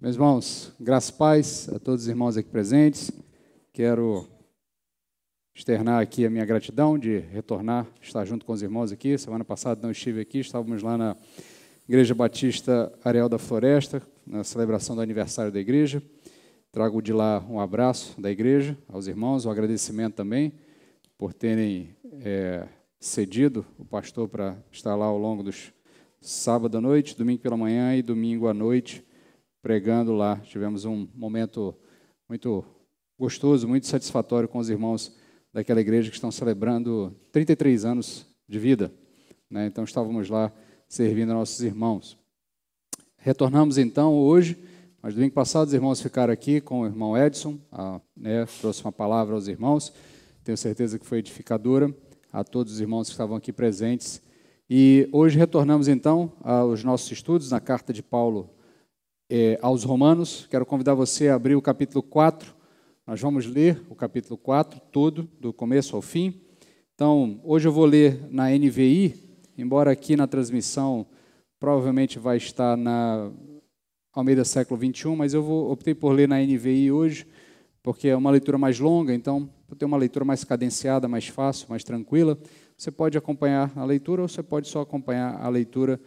Meus irmãos, graças e paz a todos os irmãos aqui presentes. Quero externar aqui a minha gratidão de retornar, estar junto com os irmãos aqui. Semana passada não estive aqui, estávamos lá na Igreja Batista Areal da Floresta, na celebração do aniversário da igreja. Trago de lá um abraço da igreja aos irmãos, um agradecimento também por terem cedido o pastor para estar lá ao longo dos sábado à noite, domingo pela manhã e domingo à noite, pregando lá. Tivemos um momento muito gostoso, muito satisfatório com os irmãos daquela igreja que estão celebrando 33 anos de vida, né? Então estávamos lá servindo a nossos irmãos. Retornamos então hoje, mas domingo passado os irmãos ficaram aqui com o irmão Edson, trouxe uma palavra aos irmãos, tenho certeza que foi edificadora a todos os irmãos que estavam aqui presentes. E hoje retornamos então aos nossos estudos na carta de Paulo aos Romanos. Quero convidar você a abrir o capítulo 4. Nós vamos ler o capítulo 4 todo, do começo ao fim. Então, hoje eu vou ler na NVI, embora aqui na transmissão provavelmente vai estar na Almeida século 21, mas eu optei por ler na NVI hoje, porque é uma leitura mais longa, então vou ter uma leitura mais cadenciada, mais fácil, mais tranquila. Você pode acompanhar a leitura ou você pode só acompanhar a leitura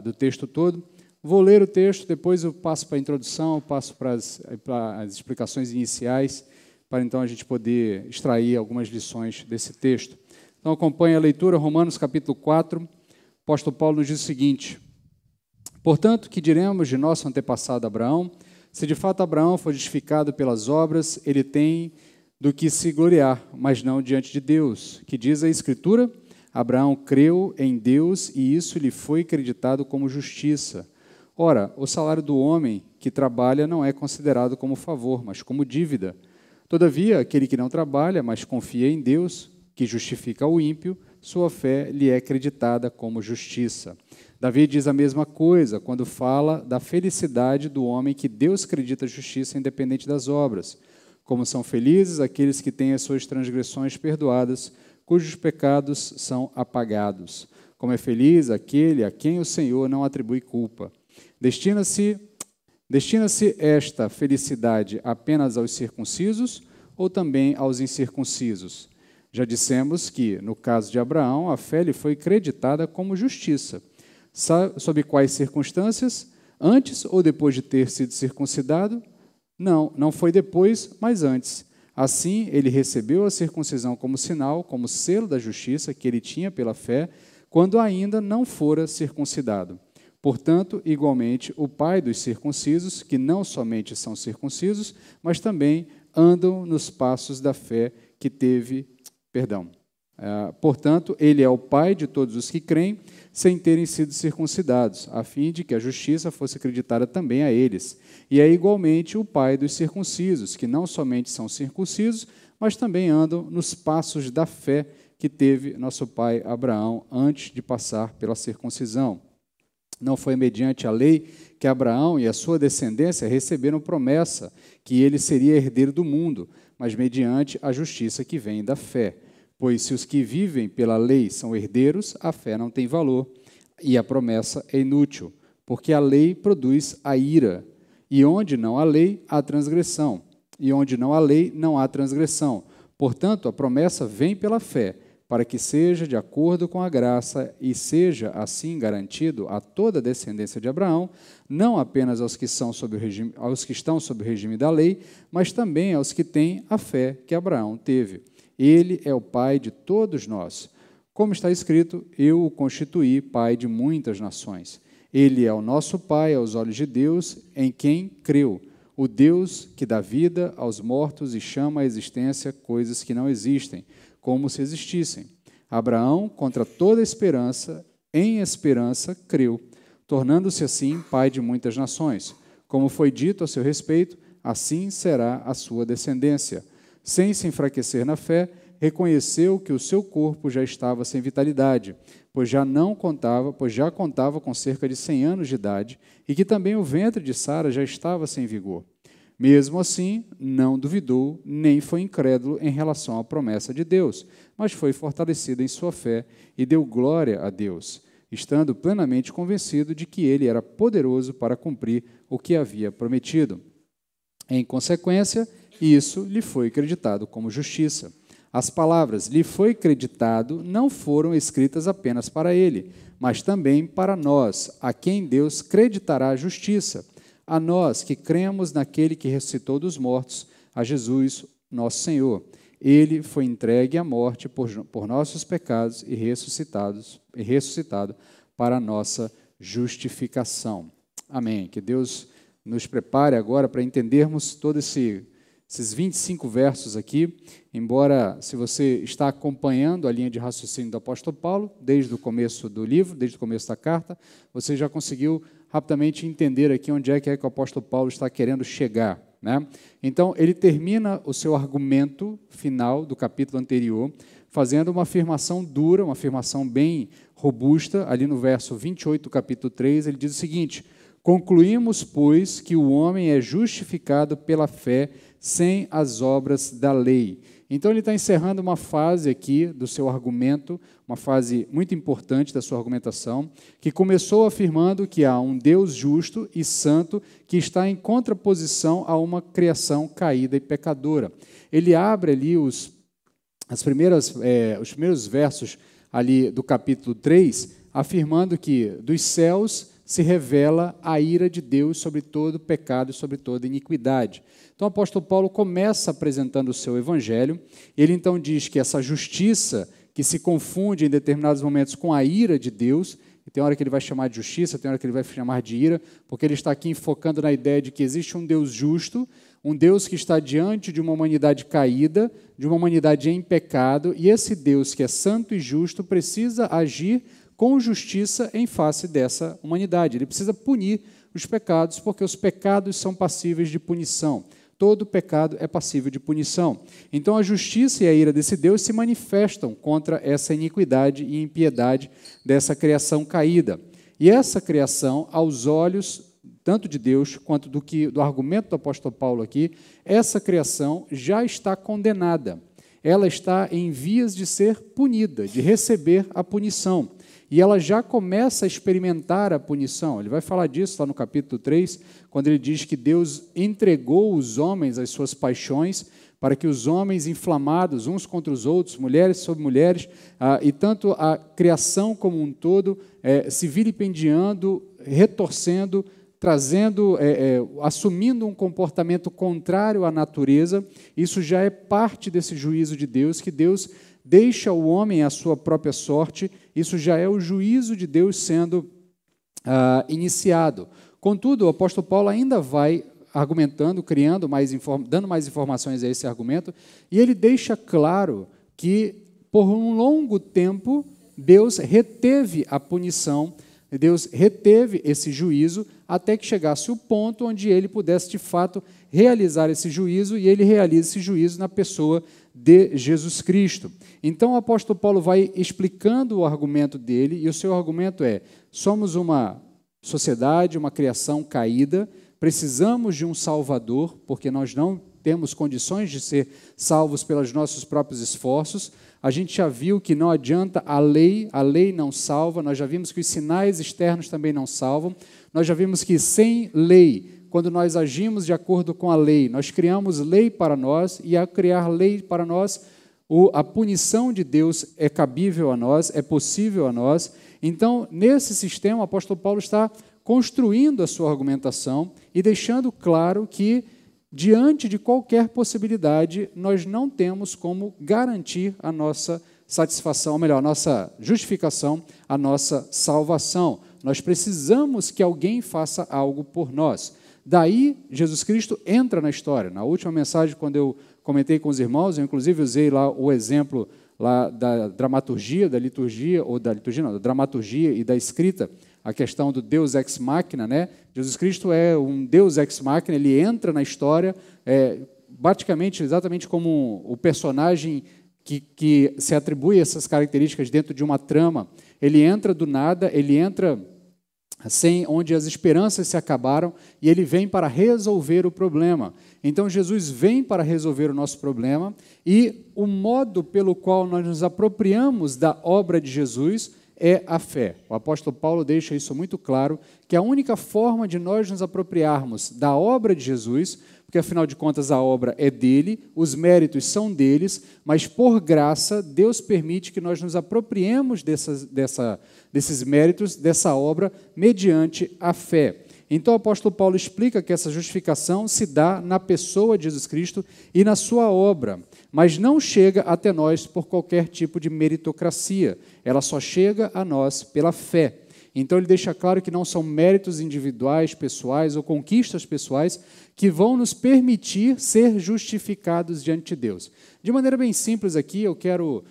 do texto todo. Vou ler o texto, depois eu passo para a introdução, passo para as explicações iniciais, para então a gente poder extrair algumas lições desse texto. Então acompanhe a leitura, Romanos capítulo 4, o apóstolo Paulo nos diz o seguinte: portanto, que diremos de nosso antepassado Abraão? Se de fato Abraão foi justificado pelas obras, ele tem do que se gloriar, mas não diante de Deus, que diz a Escritura: Abraão creu em Deus e isso lhe foi acreditado como justiça. Ora, o salário do homem que trabalha não é considerado como favor, mas como dívida. Todavia, aquele que não trabalha, mas confia em Deus, que justifica o ímpio, sua fé lhe é acreditada como justiça. Davi diz a mesma coisa quando fala da felicidade do homem que Deus acredita justiça independente das obras. Como são felizes aqueles que têm as suas transgressões perdoadas, cujos pecados são apagados. Como é feliz aquele a quem o Senhor não atribui culpa. Destina-se esta felicidade apenas aos circuncisos ou também aos incircuncisos? Já dissemos que, no caso de Abraão, a fé lhe foi creditada como justiça. Sob quais circunstâncias? Antes ou depois de ter sido circuncidado? Não foi depois, mas antes. Assim, ele recebeu a circuncisão como sinal, como selo da justiça que ele tinha pela fé, quando ainda não fora circuncidado. Portanto, igualmente, o pai dos circuncisos, que não somente são circuncisos, mas também andam nos passos da fé que teve, portanto, ele é o pai de todos os que creem, sem terem sido circuncidados, a fim de que a justiça fosse acreditada também a eles. E é igualmente o pai dos circuncisos, que não somente são circuncisos, mas também andam nos passos da fé que teve nosso pai Abraão antes de passar pela circuncisão. Não foi mediante a lei que Abraão e a sua descendência receberam promessa que ele seria herdeiro do mundo, mas mediante a justiça que vem da fé. Pois se os que vivem pela lei são herdeiros, a fé não tem valor e a promessa é inútil, porque a lei produz a ira. E onde não há lei, há transgressão. E onde não há lei, não há transgressão. Portanto, a promessa vem pela fé, para que seja de acordo com a graça e seja assim garantido a toda a descendência de Abraão, não apenas aos que estão sob o regime da lei, mas também aos que têm a fé que Abraão teve. Ele é o pai de todos nós. Como está escrito, eu o constituí pai de muitas nações. Ele é o nosso pai aos olhos de Deus, em quem creu, o Deus que dá vida aos mortos e chama à existência coisas que não existem, como se existissem. Abraão, contra toda esperança, em esperança, creu, tornando-se assim pai de muitas nações. Como foi dito a seu respeito, assim será a sua descendência. Sem se enfraquecer na fé, reconheceu que o seu corpo já estava sem vitalidade, pois já contava com cerca de 100 anos de idade, e que também o ventre de Sara já estava sem vigor. Mesmo assim, não duvidou, nem foi incrédulo em relação à promessa de Deus, mas foi fortalecido em sua fé e deu glória a Deus. estando plenamente convencido de que ele era poderoso para cumprir o que havia prometido. Em consequência, isso lhe foi creditado como justiça. As palavras "lhe foi creditado" não foram escritas apenas para ele, mas também para nós, a quem Deus creditará a justiça, a nós que cremos naquele que ressuscitou dos mortos, a Jesus, nosso Senhor. Ele foi entregue à morte por nossos pecados e ressuscitado para a nossa justificação. Amém. Que Deus nos prepare agora para entendermos todos esses 25 versos aqui, embora, se você está acompanhando a linha de raciocínio do apóstolo Paulo, desde o começo do livro, desde o começo da carta, você já conseguiu rapidamente entender aqui onde é que o apóstolo Paulo está querendo chegar, né? Então, ele termina o seu argumento final do capítulo anterior, fazendo uma afirmação dura, uma afirmação bem robusta, ali no verso 28 do capítulo 3, ele diz o seguinte: concluímos, pois, que o homem é justificado pela fé sem as obras da lei. Então, ele está encerrando uma fase aqui do seu argumento, uma fase muito importante da sua argumentação, que começou afirmando que há um Deus justo e santo que está em contraposição a uma criação caída e pecadora. Ele abre ali os primeiros versos ali do capítulo 3, afirmando que dos céus se revela a ira de Deus sobre todo pecado e sobre toda iniquidade. Então, o apóstolo Paulo começa apresentando o seu evangelho. Ele, então, diz que essa justiça que se confunde em determinados momentos com a ira de Deus, e tem hora que ele vai chamar de justiça, tem hora que ele vai chamar de ira, porque ele está aqui enfocando na ideia de que existe um Deus justo, um Deus que está diante de uma humanidade caída, de uma humanidade em pecado, e esse Deus que é santo e justo precisa agir com justiça em face dessa humanidade. Ele precisa punir os pecados, porque os pecados são passíveis de punição. Todo pecado é passível de punição. Então, a justiça e a ira desse Deus se manifestam contra essa iniquidade e impiedade dessa criação caída. E essa criação, aos olhos tanto de Deus quanto do argumento do apóstolo Paulo aqui, essa criação já está condenada. Ela está em vias de ser punida, de receber a punição. E ela já começa a experimentar a punição. Ele vai falar disso lá no capítulo 3, quando ele diz que Deus entregou os homens às suas paixões, para que os homens inflamados uns contra os outros, mulheres sobre mulheres, e tanto a criação como um todo, se vilipendiando, retorcendo, trazendo, assumindo um comportamento contrário à natureza. Isso já é parte desse juízo de Deus, que Deus deixa o homem à sua própria sorte. Isso já é o juízo de Deus sendo iniciado. Contudo, o apóstolo Paulo ainda vai argumentando, dando mais informações a esse argumento, e ele deixa claro que, por um longo tempo, Deus reteve a punição, Deus reteve esse juízo, até que chegasse o ponto onde ele pudesse, de fato, realizar esse juízo, e ele realiza esse juízo na pessoa de Jesus Cristo. Então, o apóstolo Paulo vai explicando o argumento dele, e o seu argumento é: somos uma sociedade, uma criação caída, precisamos de um Salvador, porque nós não temos condições de ser salvos pelos nossos próprios esforços. A gente já viu que não adianta a lei não salva, nós já vimos que os sinais externos também não salvam, nós já vimos que sem lei, quando nós agimos de acordo com a lei, nós criamos lei para nós, e ao criar lei para nós, a punição de Deus é cabível a nós, é possível a nós. Então, nesse sistema, o apóstolo Paulo está construindo a sua argumentação e deixando claro que, diante de qualquer possibilidade, nós não temos como garantir a nossa satisfação, ou melhor, a nossa justificação, a nossa salvação. Nós precisamos que alguém faça algo por nós. Daí, Jesus Cristo entra na história. Na última mensagem, quando eu comentei com os irmãos, eu inclusive usei lá o exemplo lá da dramaturgia, da dramaturgia e da escrita, a questão do Deus ex machina, né? Jesus Cristo é um Deus ex machina, ele entra na história, praticamente exatamente como o personagem que se atribui essas características dentro de uma trama. Ele entra do nada, ele entra onde as esperanças se acabaram, e ele vem para resolver o problema. Então, Jesus vem para resolver o nosso problema, e o modo pelo qual nós nos apropriamos da obra de Jesus é a fé. O apóstolo Paulo deixa isso muito claro, que a única forma de nós nos apropriarmos da obra de Jesus, porque afinal de contas a obra é dele, os méritos são deles, mas por graça Deus permite que nós nos apropriemos desses méritos, dessa obra, mediante a fé. Então o apóstolo Paulo explica que essa justificação se dá na pessoa de Jesus Cristo e na sua obra, mas não chega até nós por qualquer tipo de meritocracia, ela só chega a nós pela fé. Então ele deixa claro que não são méritos individuais, pessoais ou conquistas pessoais que vão nos permitir ser justificados diante de Deus. De maneira bem simples aqui, eu quero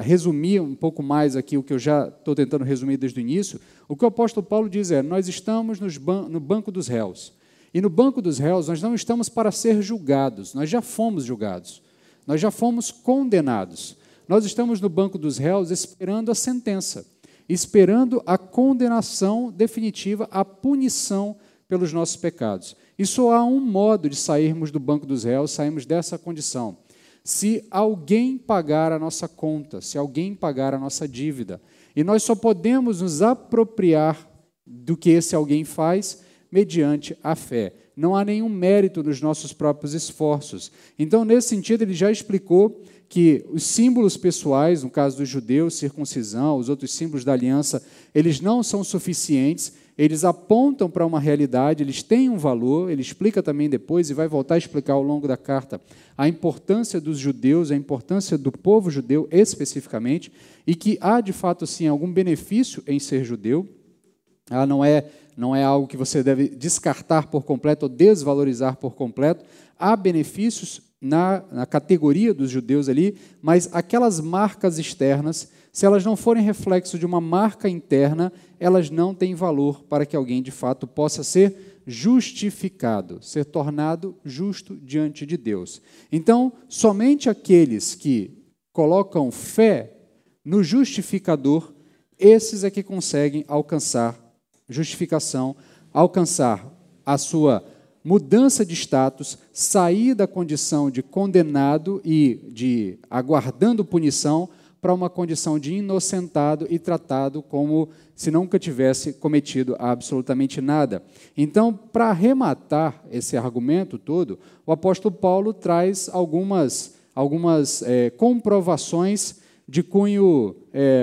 resumir um pouco mais aqui o que eu já estou tentando resumir desde o início. O que o apóstolo Paulo diz é, nós estamos no banco dos réus. E no banco dos réus nós não estamos para ser julgados, nós já fomos julgados, nós já fomos condenados. Nós estamos no banco dos réus esperando a sentença, esperando a condenação definitiva, a punição pelos nossos pecados. E só há um modo de sairmos do banco dos réus, sairmos dessa condição. Se alguém pagar a nossa conta, se alguém pagar a nossa dívida. E nós só podemos nos apropriar do que esse alguém faz mediante a fé. Não há nenhum mérito nos nossos próprios esforços. Então, nesse sentido, ele já explicou que os símbolos pessoais, no caso dos judeus, circuncisão, os outros símbolos da aliança, eles não são suficientes, eles apontam para uma realidade, eles têm um valor, ele explica também depois, e vai voltar a explicar ao longo da carta, a importância dos judeus, a importância do povo judeu especificamente, e que há, de fato, sim, algum benefício em ser judeu. Não é algo que você deve descartar por completo ou desvalorizar por completo. Há benefícios na categoria dos judeus ali, mas aquelas marcas externas, se elas não forem reflexo de uma marca interna, elas não têm valor para que alguém, de fato, possa ser justificado, ser tornado justo diante de Deus. Então, somente aqueles que colocam fé no justificador, esses é que conseguem alcançar justificação, alcançar a sua mudança de status, sair da condição de condenado e de aguardando punição para uma condição de inocentado e tratado como se nunca tivesse cometido absolutamente nada. Então, para arrematar esse argumento todo, o apóstolo Paulo traz algumas comprovações de cunho,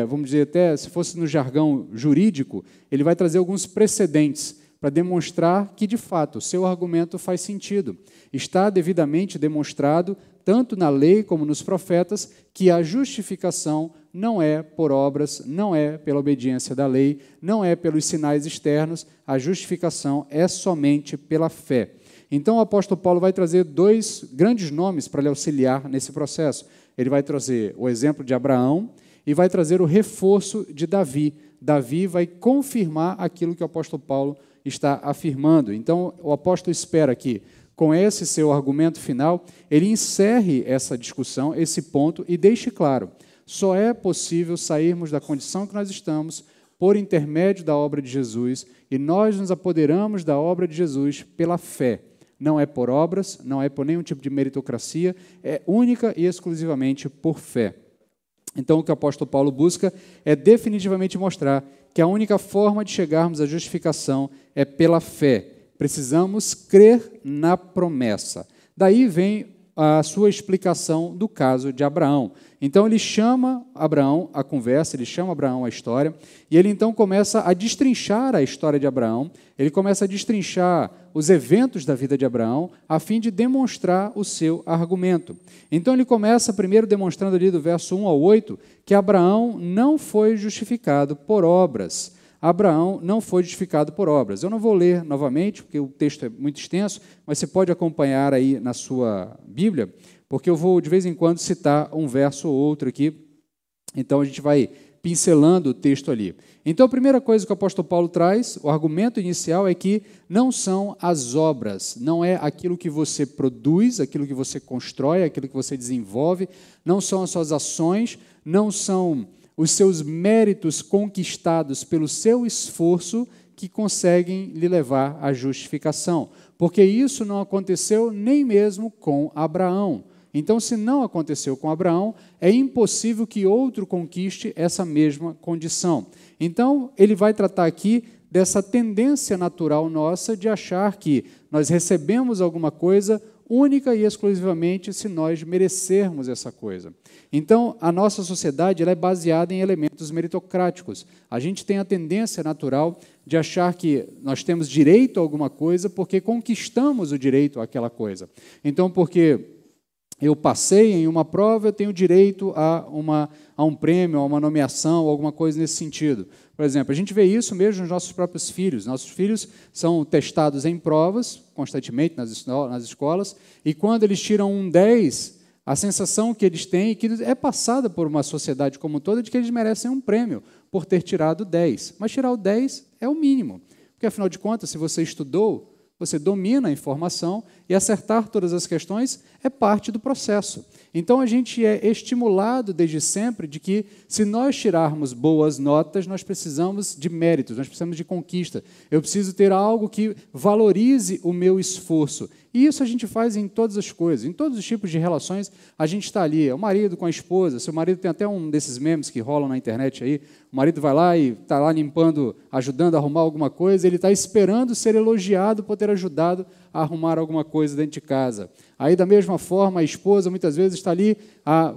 vamos dizer até, se fosse no jargão jurídico, ele vai trazer alguns precedentes para demonstrar que, de fato, o seu argumento faz sentido. Está devidamente demonstrado, tanto na lei como nos profetas, que a justificação não é por obras, não é pela obediência da lei, não é pelos sinais externos, a justificação é somente pela fé. Então, o apóstolo Paulo vai trazer dois grandes nomes para lhe auxiliar nesse processo. Ele vai trazer o exemplo de Abraão e vai trazer o reforço de Davi. Davi vai confirmar aquilo que o apóstolo Paulo está afirmando. Então, o apóstolo espera que, com esse seu argumento final, ele encerre essa discussão, esse ponto, e deixe claro, só é possível sairmos da condição que nós estamos por intermédio da obra de Jesus, e nós nos apoderamos da obra de Jesus pela fé. Não é por obras, não é por nenhum tipo de meritocracia, é única e exclusivamente por fé. Então, o que o apóstolo Paulo busca é definitivamente mostrar que a única forma de chegarmos à justificação é pela fé. Precisamos crer na promessa. Daí vem a sua explicação do caso de Abraão. Então, ele chama Abraão à conversa, ele chama Abraão à história, e ele então começa a destrinchar a história de Abraão, ele começa a destrinchar os eventos da vida de Abraão, a fim de demonstrar o seu argumento. Então, ele começa primeiro demonstrando ali do verso 1 ao 8, que Abraão não foi justificado por obras. Abraão não foi justificado por obras. Eu não vou ler novamente, porque o texto é muito extenso, mas você pode acompanhar aí na sua Bíblia, porque eu vou, de vez em quando, citar um verso ou outro aqui. Então, a gente vai pincelando o texto ali. Então, a primeira coisa que o apóstolo Paulo traz, o argumento inicial é que não são as obras, não é aquilo que você produz, aquilo que você constrói, aquilo que você desenvolve, não são as suas ações, não são os seus méritos conquistados pelo seu esforço que conseguem lhe levar à justificação. Porque isso não aconteceu nem mesmo com Abraão. Então, se não aconteceu com Abraão, é impossível que outro conquiste essa mesma condição. Então, ele vai tratar aqui dessa tendência natural nossa de achar que nós recebemos alguma coisa única e exclusivamente se nós merecermos essa coisa. Então, a nossa sociedade ela é baseada em elementos meritocráticos. A gente tem a tendência natural de achar que nós temos direito a alguma coisa porque conquistamos o direito àquela coisa. Então, porque eu passei em uma prova, eu tenho direito a um prêmio, a uma nomeação, alguma coisa nesse sentido. Por exemplo, a gente vê isso mesmo nos nossos próprios filhos. Nossos filhos são testados em provas, constantemente nas escolas, e quando eles tiram um 10, a sensação que eles têm, que é passada por uma sociedade como toda, de que eles merecem um prêmio por ter tirado 10. Mas tirar o 10 é o mínimo, porque, afinal de contas, se você estudou, você domina a informação e acertar todas as questões é parte do processo. Então, a gente é estimulado desde sempre de que, se nós tirarmos boas notas, nós precisamos de méritos, nós precisamos de conquista. Eu preciso ter algo que valorize o meu esforço. E isso a gente faz em todas as coisas, em todos os tipos de relações, a gente está ali, é o marido com a esposa, seu marido tem até um desses memes que rolam na internet aí, o marido vai lá e está lá limpando, ajudando a arrumar alguma coisa, ele está esperando ser elogiado por ter ajudado a arrumar alguma coisa dentro de casa. Aí, da mesma forma, a esposa muitas vezes está ali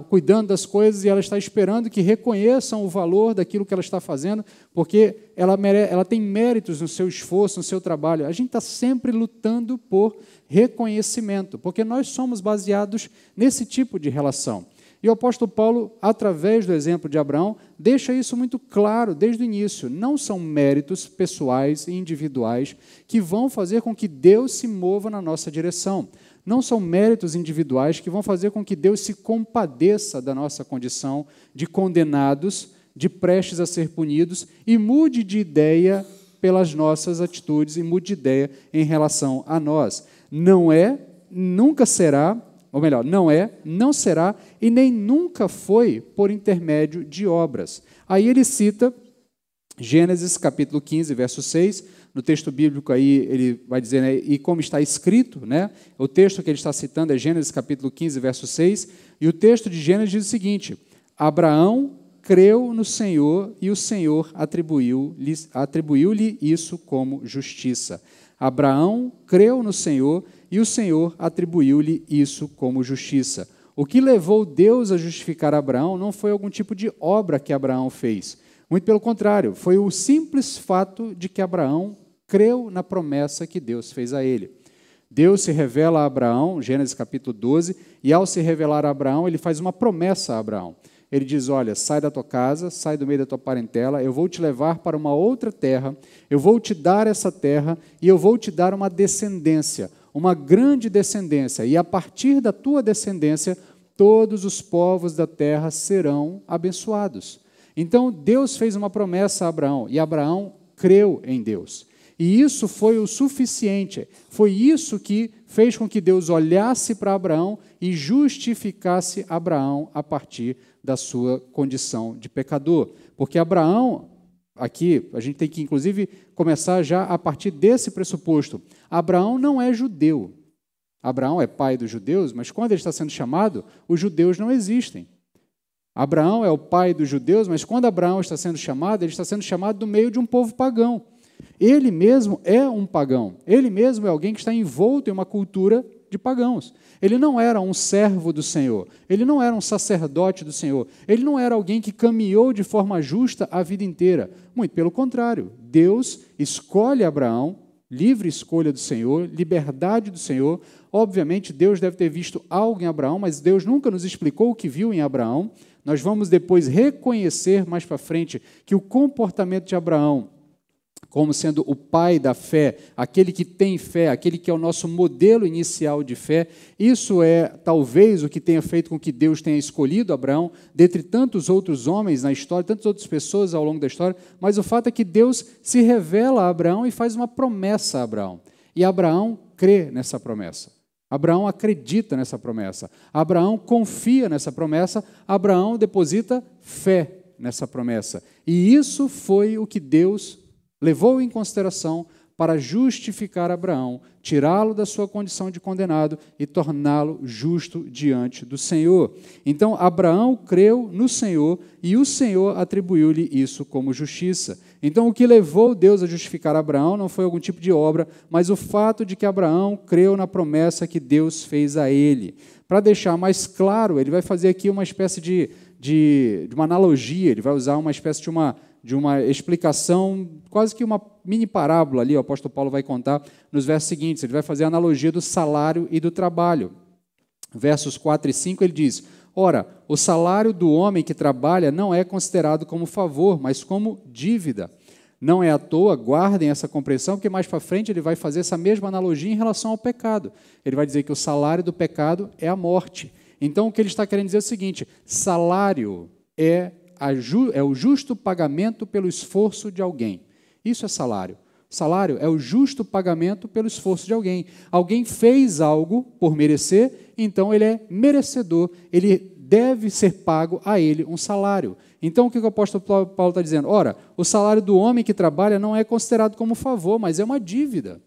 cuidando das coisas e ela está esperando que reconheçam o valor daquilo que ela está fazendo, porque ela tem méritos no seu esforço, no seu trabalho. A gente está sempre lutando por reconhecimento, porque nós somos baseados nesse tipo de relação. E o apóstolo Paulo, através do exemplo de Abraão, deixa isso muito claro desde o início. Não são méritos pessoais e individuais que vão fazer com que Deus se mova na nossa direção. Não são méritos individuais que vão fazer com que Deus se compadeça da nossa condição de condenados, de prestes a ser punidos, e mude de ideia pelas nossas atitudes, e mude de ideia em relação a nós. Não é, nunca será, ou melhor, não é, não será e nem nunca foi por intermédio de obras. Aí ele cita Gênesis capítulo 15, verso 6, no texto bíblico aí ele vai dizer, né, e como está escrito, né, o texto que ele está citando é Gênesis capítulo 15, verso 6, e o texto de Gênesis diz o seguinte: Abraão creu no Senhor e o Senhor atribuiu-lhe isso como justiça. Abraão creu no Senhor e o Senhor atribuiu-lhe isso como justiça. O que levou Deus a justificar Abraão não foi algum tipo de obra que Abraão fez. Muito pelo contrário, foi o simples fato de que Abraão creu na promessa que Deus fez a ele. Deus se revela a Abraão, Gênesis capítulo 12, e ao se revelar a Abraão, ele faz uma promessa a Abraão. Ele diz, olha, sai da tua casa, sai do meio da tua parentela, eu vou te levar para uma outra terra, eu vou te dar essa terra e eu vou te dar uma descendência, uma grande descendência, e a partir da tua descendência, todos os povos da terra serão abençoados. Então, Deus fez uma promessa a Abraão, e Abraão creu em Deus. E isso foi o suficiente, foi isso que fez com que Deus olhasse para Abraão e justificasse Abraão a partir da sua condição de pecador. Porque Abraão, aqui, a gente tem que, inclusive, começar já a partir desse pressuposto. Abraão não é judeu. Abraão é pai dos judeus, mas quando ele está sendo chamado, os judeus não existem. Abraão é o pai dos judeus, mas quando Abraão está sendo chamado, ele está sendo chamado do meio de um povo pagão. Ele mesmo é um pagão. Ele mesmo é alguém que está envolto em uma cultura de pagãos. Ele não era um servo do Senhor. Ele não era um sacerdote do Senhor. Ele não era alguém que caminhou de forma justa a vida inteira. Muito pelo contrário. Deus escolhe Abraão, livre escolha do Senhor, liberdade do Senhor. Obviamente, Deus deve ter visto algo em Abraão, mas Deus nunca nos explicou o que viu em Abraão. Nós vamos depois reconhecer mais para frente que o comportamento de Abraão, como sendo o pai da fé, aquele que tem fé, aquele que é o nosso modelo inicial de fé, isso é talvez o que tenha feito com que Deus tenha escolhido Abraão, dentre tantos outros homens na história, tantas outras pessoas ao longo da história, mas o fato é que Deus se revela a Abraão e faz uma promessa a Abraão. E Abraão crê nessa promessa. Abraão acredita nessa promessa. Abraão confia nessa promessa. Abraão deposita fé nessa promessa. E isso foi o que Deus levou em consideração para justificar Abraão, tirá-lo da sua condição de condenado e torná-lo justo diante do Senhor. Então, Abraão creu no Senhor e o Senhor atribuiu-lhe isso como justiça. Então, o que levou Deus a justificar Abraão não foi algum tipo de obra, mas o fato de que Abraão creu na promessa que Deus fez a ele. Para deixar mais claro, ele vai fazer aqui uma espécie de uma analogia, ele vai usar uma espécie de uma explicação, quase que uma mini parábola ali, o apóstolo Paulo vai contar nos versos seguintes, ele vai fazer a analogia do salário e do trabalho. Versos 4 e 5 ele diz: ora, o salário do homem que trabalha não é considerado como favor, mas como dívida. Não é à toa, guardem essa compreensão, porque mais para frente ele vai fazer essa mesma analogia em relação ao pecado. Ele vai dizer que o salário do pecado é a morte. Então, o que ele está querendo dizer é o seguinte: salário é o justo pagamento pelo esforço de alguém. Isso é salário. Salário é o justo pagamento pelo esforço de alguém. Alguém fez algo por merecer, então ele é merecedor, ele deve ser pago a ele um salário. Então, o que o apóstolo Paulo está dizendo? Ora, o salário do homem que trabalha não é considerado como favor, mas é uma dívida.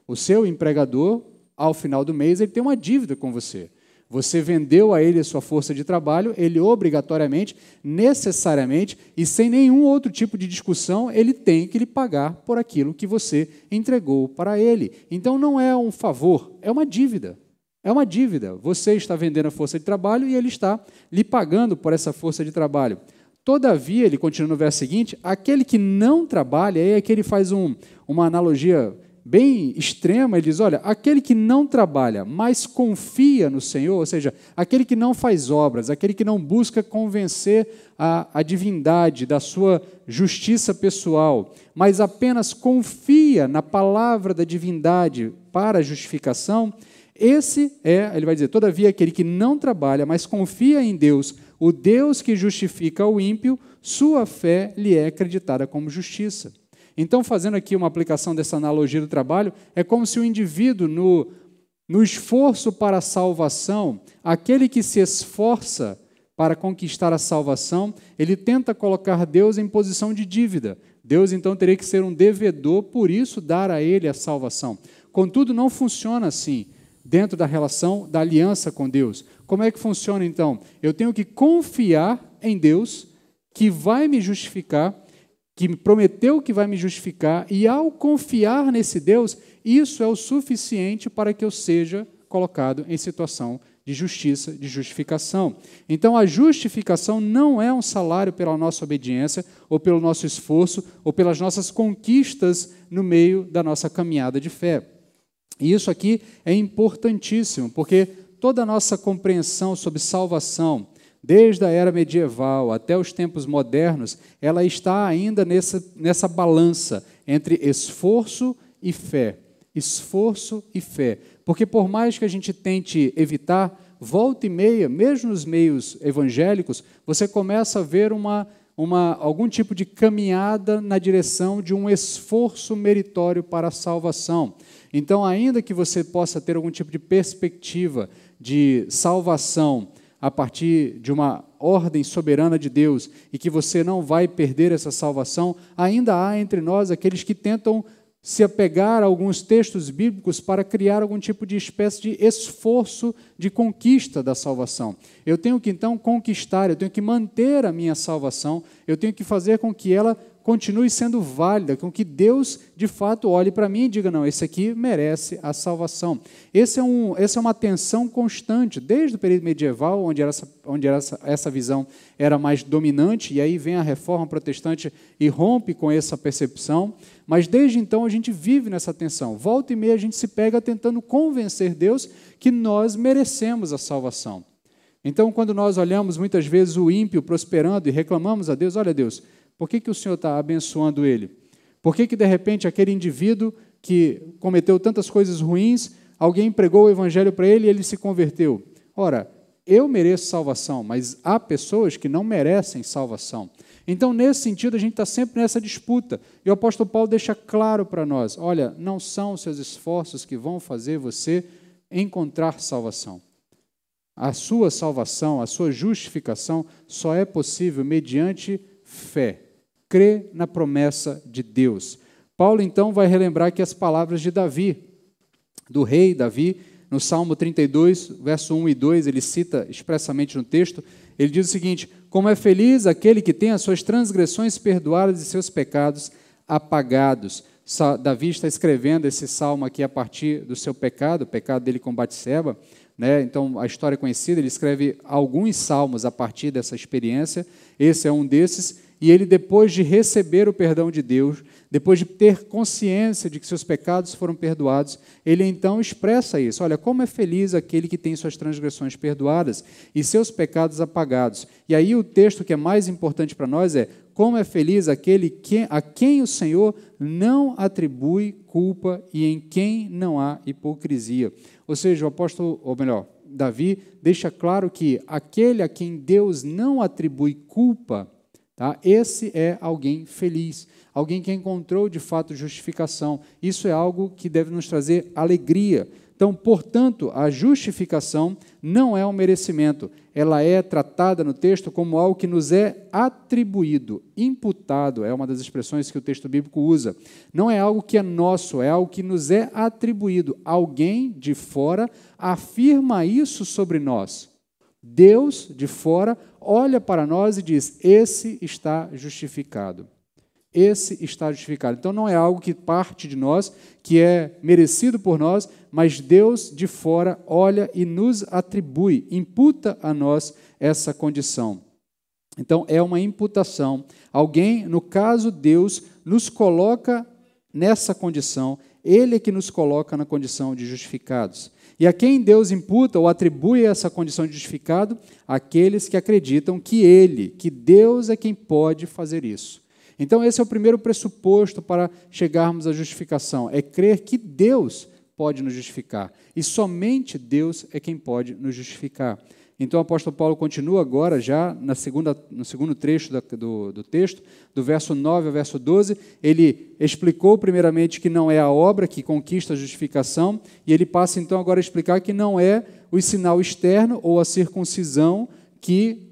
O seu empregador, ao final do mês, ele tem uma dívida com você. Você vendeu a ele a sua força de trabalho, ele obrigatoriamente, necessariamente e sem nenhum outro tipo de discussão, ele tem que lhe pagar por aquilo que você entregou para ele. Então, não é um favor, é uma dívida. É uma dívida. Você está vendendo a força de trabalho e ele está lhe pagando por essa força de trabalho. Todavia, ele continua no verso seguinte, aquele que não trabalha, aí é que ele faz uma analogia bem extrema, ele diz, olha, aquele que não trabalha, mas confia no Senhor, ou seja, aquele que não faz obras, aquele que não busca convencer a divindade da sua justiça pessoal, mas apenas confia na palavra da divindade para a justificação, esse é, ele vai dizer, todavia aquele que não trabalha, mas confia em Deus, o Deus que justifica o ímpio, sua fé lhe é acreditada como justiça. Então, fazendo aqui uma aplicação dessa analogia do trabalho, é como se o indivíduo, no esforço para a salvação, aquele que se esforça para conquistar a salvação, ele tenta colocar Deus em posição de dívida. Deus, então, teria que ser um devedor, por isso, dar a ele a salvação. Contudo, não funciona assim, dentro da relação da aliança com Deus. Como é que funciona, então? Eu tenho que confiar em Deus, que vai me justificar, que me prometeu que vai me justificar, e ao confiar nesse Deus, isso é o suficiente para que eu seja colocado em situação de justiça, de justificação. Então, a justificação não é um salário pela nossa obediência, ou pelo nosso esforço, ou pelas nossas conquistas no meio da nossa caminhada de fé. E isso aqui é importantíssimo, porque toda a nossa compreensão sobre salvação, desde a era medieval até os tempos modernos, ela está ainda nessa balança entre esforço e fé. Esforço e fé. Porque por mais que a gente tente evitar, volta e meia, mesmo nos meios evangélicos, você começa a ver algum tipo de caminhada na direção de um esforço meritório para a salvação. Então, ainda que você possa ter algum tipo de perspectiva de salvação a partir de uma ordem soberana de Deus e que você não vai perder essa salvação, ainda há entre nós aqueles que tentam se apegar a alguns textos bíblicos para criar algum tipo de espécie de esforço de conquista da salvação. Eu tenho que, então, conquistar, eu tenho que manter a minha salvação, eu tenho que fazer com que ela continue sendo válida, com que Deus, de fato, olhe para mim e diga, não, esse aqui merece a salvação. Essa é uma tensão constante, desde o período medieval, onde essa visão era mais dominante, e aí vem a reforma protestante e rompe com essa percepção, mas desde então a gente vive nessa tensão. Volta e meia a gente se pega tentando convencer Deus que nós merecemos a salvação. Então, quando nós olhamos muitas vezes o ímpio prosperando e reclamamos a Deus, olha Deus, por que o Senhor está abençoando ele? Por que de repente aquele indivíduo que cometeu tantas coisas ruins, alguém pregou o evangelho para ele e ele se converteu? Ora, eu mereço salvação, mas há pessoas que não merecem salvação. Então, nesse sentido, a gente está sempre nessa disputa. E o apóstolo Paulo deixa claro para nós, olha, não são os seus esforços que vão fazer você encontrar salvação. A sua salvação, a sua justificação só é possível mediante fé. Crê na promessa de Deus. Paulo, então, vai relembrar aqui as palavras de Davi, do rei Davi, no Salmo 32, verso 1 e 2, ele cita expressamente no texto, ele diz o seguinte: como é feliz aquele que tem as suas transgressões perdoadas e seus pecados apagados. Davi está escrevendo esse salmo aqui a partir do seu pecado, o pecado dele com Batseba, né? Então, a história é conhecida, ele escreve alguns salmos a partir dessa experiência, esse é um desses, e ele, depois de receber o perdão de Deus, depois de ter consciência de que seus pecados foram perdoados, ele então expressa isso. Olha, como é feliz aquele que tem suas transgressões perdoadas e seus pecados apagados. E aí o texto que é mais importante para nós é: como é feliz aquele a quem o Senhor não atribui culpa e em quem não há hipocrisia. Ou seja, o apóstolo, ou melhor, Davi deixa claro que aquele a quem Deus não atribui culpa, tá? Esse é alguém feliz, alguém que encontrou de fato justificação. Isso é algo que deve nos trazer alegria. Então, portanto, a justificação não é um merecimento, ela é tratada no texto como algo que nos é atribuído, imputado, é uma das expressões que o texto bíblico usa. Não é algo que é nosso, é algo que nos é atribuído. Alguém de fora afirma isso sobre nós. Deus, de fora, olha para nós e diz: esse está justificado. Esse está justificado. Então, não é algo que parte de nós, que é merecido por nós, mas Deus de fora olha e nos atribui, imputa a nós essa condição. Então, é uma imputação. Alguém, no caso Deus, nos coloca nessa condição, Ele é que nos coloca na condição de justificados. E a quem Deus imputa ou atribui essa condição de justificado? Aqueles que acreditam que Deus é quem pode fazer isso. Então, esse é o primeiro pressuposto para chegarmos à justificação, é crer que Deus pode nos justificar, e somente Deus é quem pode nos justificar. Então, o apóstolo Paulo continua agora, já no segundo trecho do texto, do verso 9 ao verso 12, ele explicou primeiramente que não é a obra que conquista a justificação, e ele passa então agora a explicar que não é o sinal externo ou a circuncisão que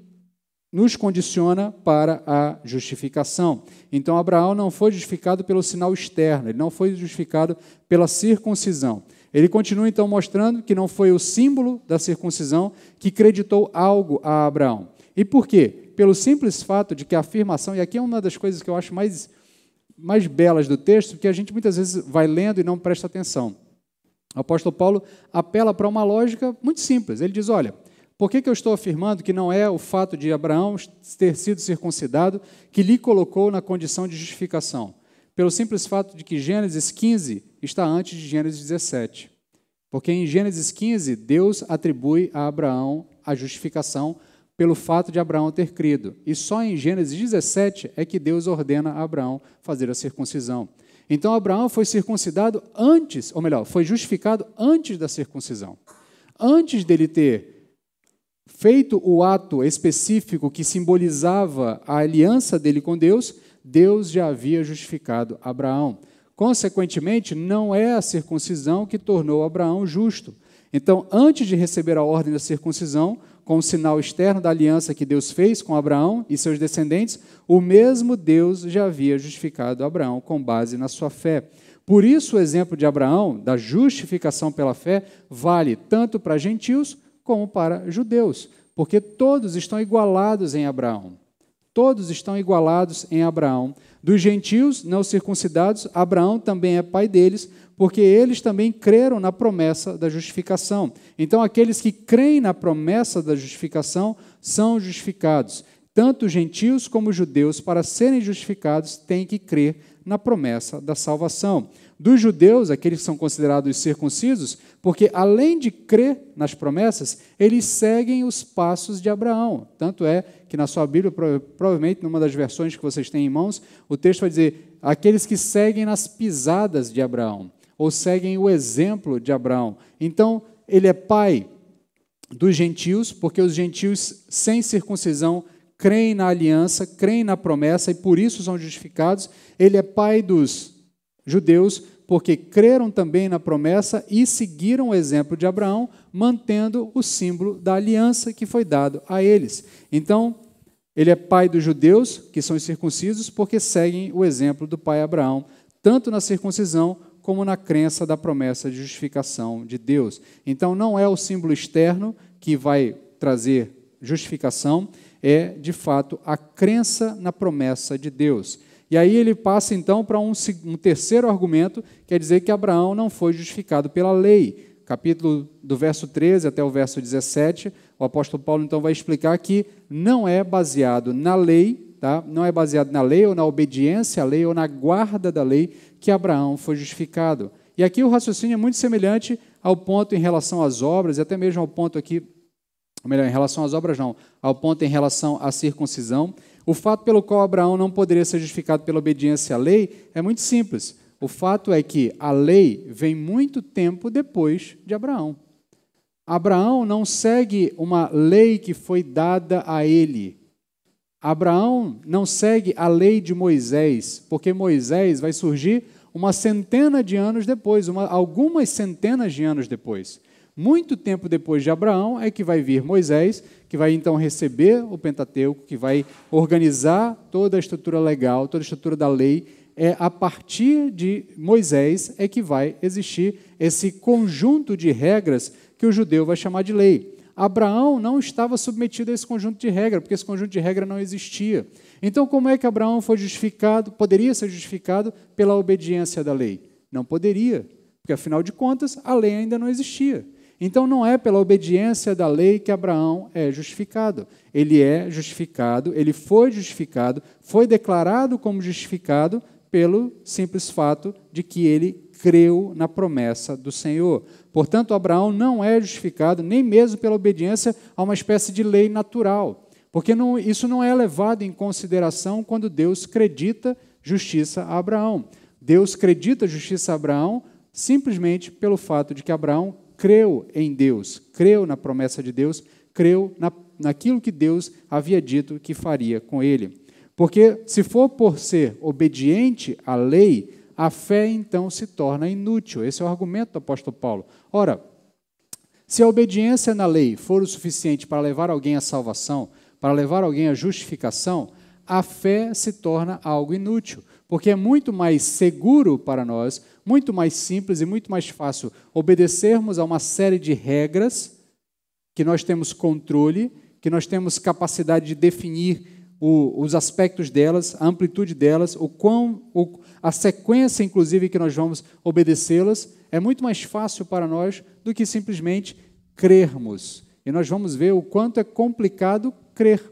nos condiciona para a justificação. Então, Abraão não foi justificado pelo sinal externo, ele não foi justificado pela circuncisão. Ele continua, então, mostrando que não foi o símbolo da circuncisão que creditou algo a Abraão. E por quê? Pelo simples fato de que a afirmação, e aqui é uma das coisas que eu acho mais belas do texto, que a gente muitas vezes vai lendo e não presta atenção. O apóstolo Paulo apela para uma lógica muito simples. Ele diz: olha, por que eu estou afirmando que não é o fato de Abraão ter sido circuncidado que lhe colocou na condição de justificação? Pelo simples fato de que Gênesis 15 está antes de Gênesis 17. Porque em Gênesis 15, Deus atribui a Abraão a justificação pelo fato de Abraão ter crido. E só em Gênesis 17 é que Deus ordena a Abraão fazer a circuncisão. Então, Abraão foi circuncidado antes, ou melhor, foi justificado antes da circuncisão. Antes dele ter feito o ato específico que simbolizava a aliança dele com Deus, Deus já havia justificado Abraão. Consequentemente, não é a circuncisão que tornou Abraão justo. Então, antes de receber a ordem da circuncisão, com o sinal externo da aliança que Deus fez com Abraão e seus descendentes, o mesmo Deus já havia justificado Abraão com base na sua fé. Por isso, o exemplo de Abraão, da justificação pela fé, vale tanto para gentios como para judeus, porque todos estão igualados em Abraão. Todos estão igualados em Abraão. Dos gentios não circuncidados, Abraão também é pai deles, porque eles também creram na promessa da justificação. Então, aqueles que creem na promessa da justificação são justificados. Tanto os gentios como os judeus, para serem justificados, têm que crer na promessa da salvação. Dos judeus, aqueles que são considerados circuncisos, porque além de crer nas promessas, eles seguem os passos de Abraão. Tanto é que na sua Bíblia, provavelmente numa das versões que vocês têm em mãos, o texto vai dizer: aqueles que seguem nas pisadas de Abraão, ou seguem o exemplo de Abraão. Então, ele é pai dos gentios, porque os gentios sem circuncisão creem na aliança, creem na promessa e por isso são justificados. Ele é pai dos judeus, porque creram também na promessa e seguiram o exemplo de Abraão, mantendo o símbolo da aliança que foi dado a eles. Então, ele é pai dos judeus, que são circuncisos, porque seguem o exemplo do pai Abraão, tanto na circuncisão como na crença da promessa de justificação de Deus. Então, não é o símbolo externo que vai trazer justificação, é, de fato, a crença na promessa de Deus. E aí ele passa, então, para um terceiro argumento, quer dizer que Abraão não foi justificado pela lei. Capítulo do verso 13 até o verso 17, o apóstolo Paulo, então, vai explicar que não é baseado na lei, tá? Não é baseado na lei ou na obediência à lei ou na guarda da lei que Abraão foi justificado. E aqui o raciocínio é muito semelhante ao ponto em relação às obras, e até mesmo ao ponto aqui, ou melhor, em relação às obras não, ao ponto em relação à circuncisão. O fato pelo qual Abraão não poderia ser justificado pela obediência à lei é muito simples. O fato é que a lei vem muito tempo depois de Abraão. Abraão não segue uma lei que foi dada a ele. Abraão não segue a lei de Moisés, porque Moisés vai surgir uma centena de anos depois, algumas centenas de anos depois. Muito tempo depois de Abraão é que vai vir Moisés, que vai então receber o Pentateuco, que vai organizar toda a estrutura legal, toda a estrutura da lei. É a partir de Moisés é que vai existir esse conjunto de regras que o judeu vai chamar de lei. Abraão não estava submetido a esse conjunto de regras, porque esse conjunto de regras não existia. Então, como é que Abraão foi justificado, poderia ser justificado pela obediência da lei? Não poderia, porque, afinal de contas, a lei ainda não existia. Então, não é pela obediência da lei que Abraão é justificado. Ele é justificado, ele foi justificado, foi declarado como justificado pelo simples fato de que ele creu na promessa do Senhor. Portanto, Abraão não é justificado nem mesmo pela obediência a uma espécie de lei natural, porque isso não é levado em consideração quando Deus acredita justiça a Abraão. Deus acredita justiça a Abraão simplesmente pelo fato de que Abraão creu em Deus, creu na promessa de Deus, creu naquilo que Deus havia dito que faria com ele. Porque se for por ser obediente à lei, a fé então se torna inútil. Esse é o argumento do apóstolo Paulo. Ora, se a obediência na lei for o suficiente para levar alguém à salvação, para levar alguém à justificação, a fé se torna algo inútil, porque é muito mais seguro para nós, muito mais simples e muito mais fácil obedecermos a uma série de regras que nós temos controle, que nós temos capacidade de definir os aspectos delas, a amplitude delas, a sequência, inclusive, que nós vamos obedecê-las, é muito mais fácil para nós do que simplesmente crermos. E nós vamos ver o quanto é complicado crer,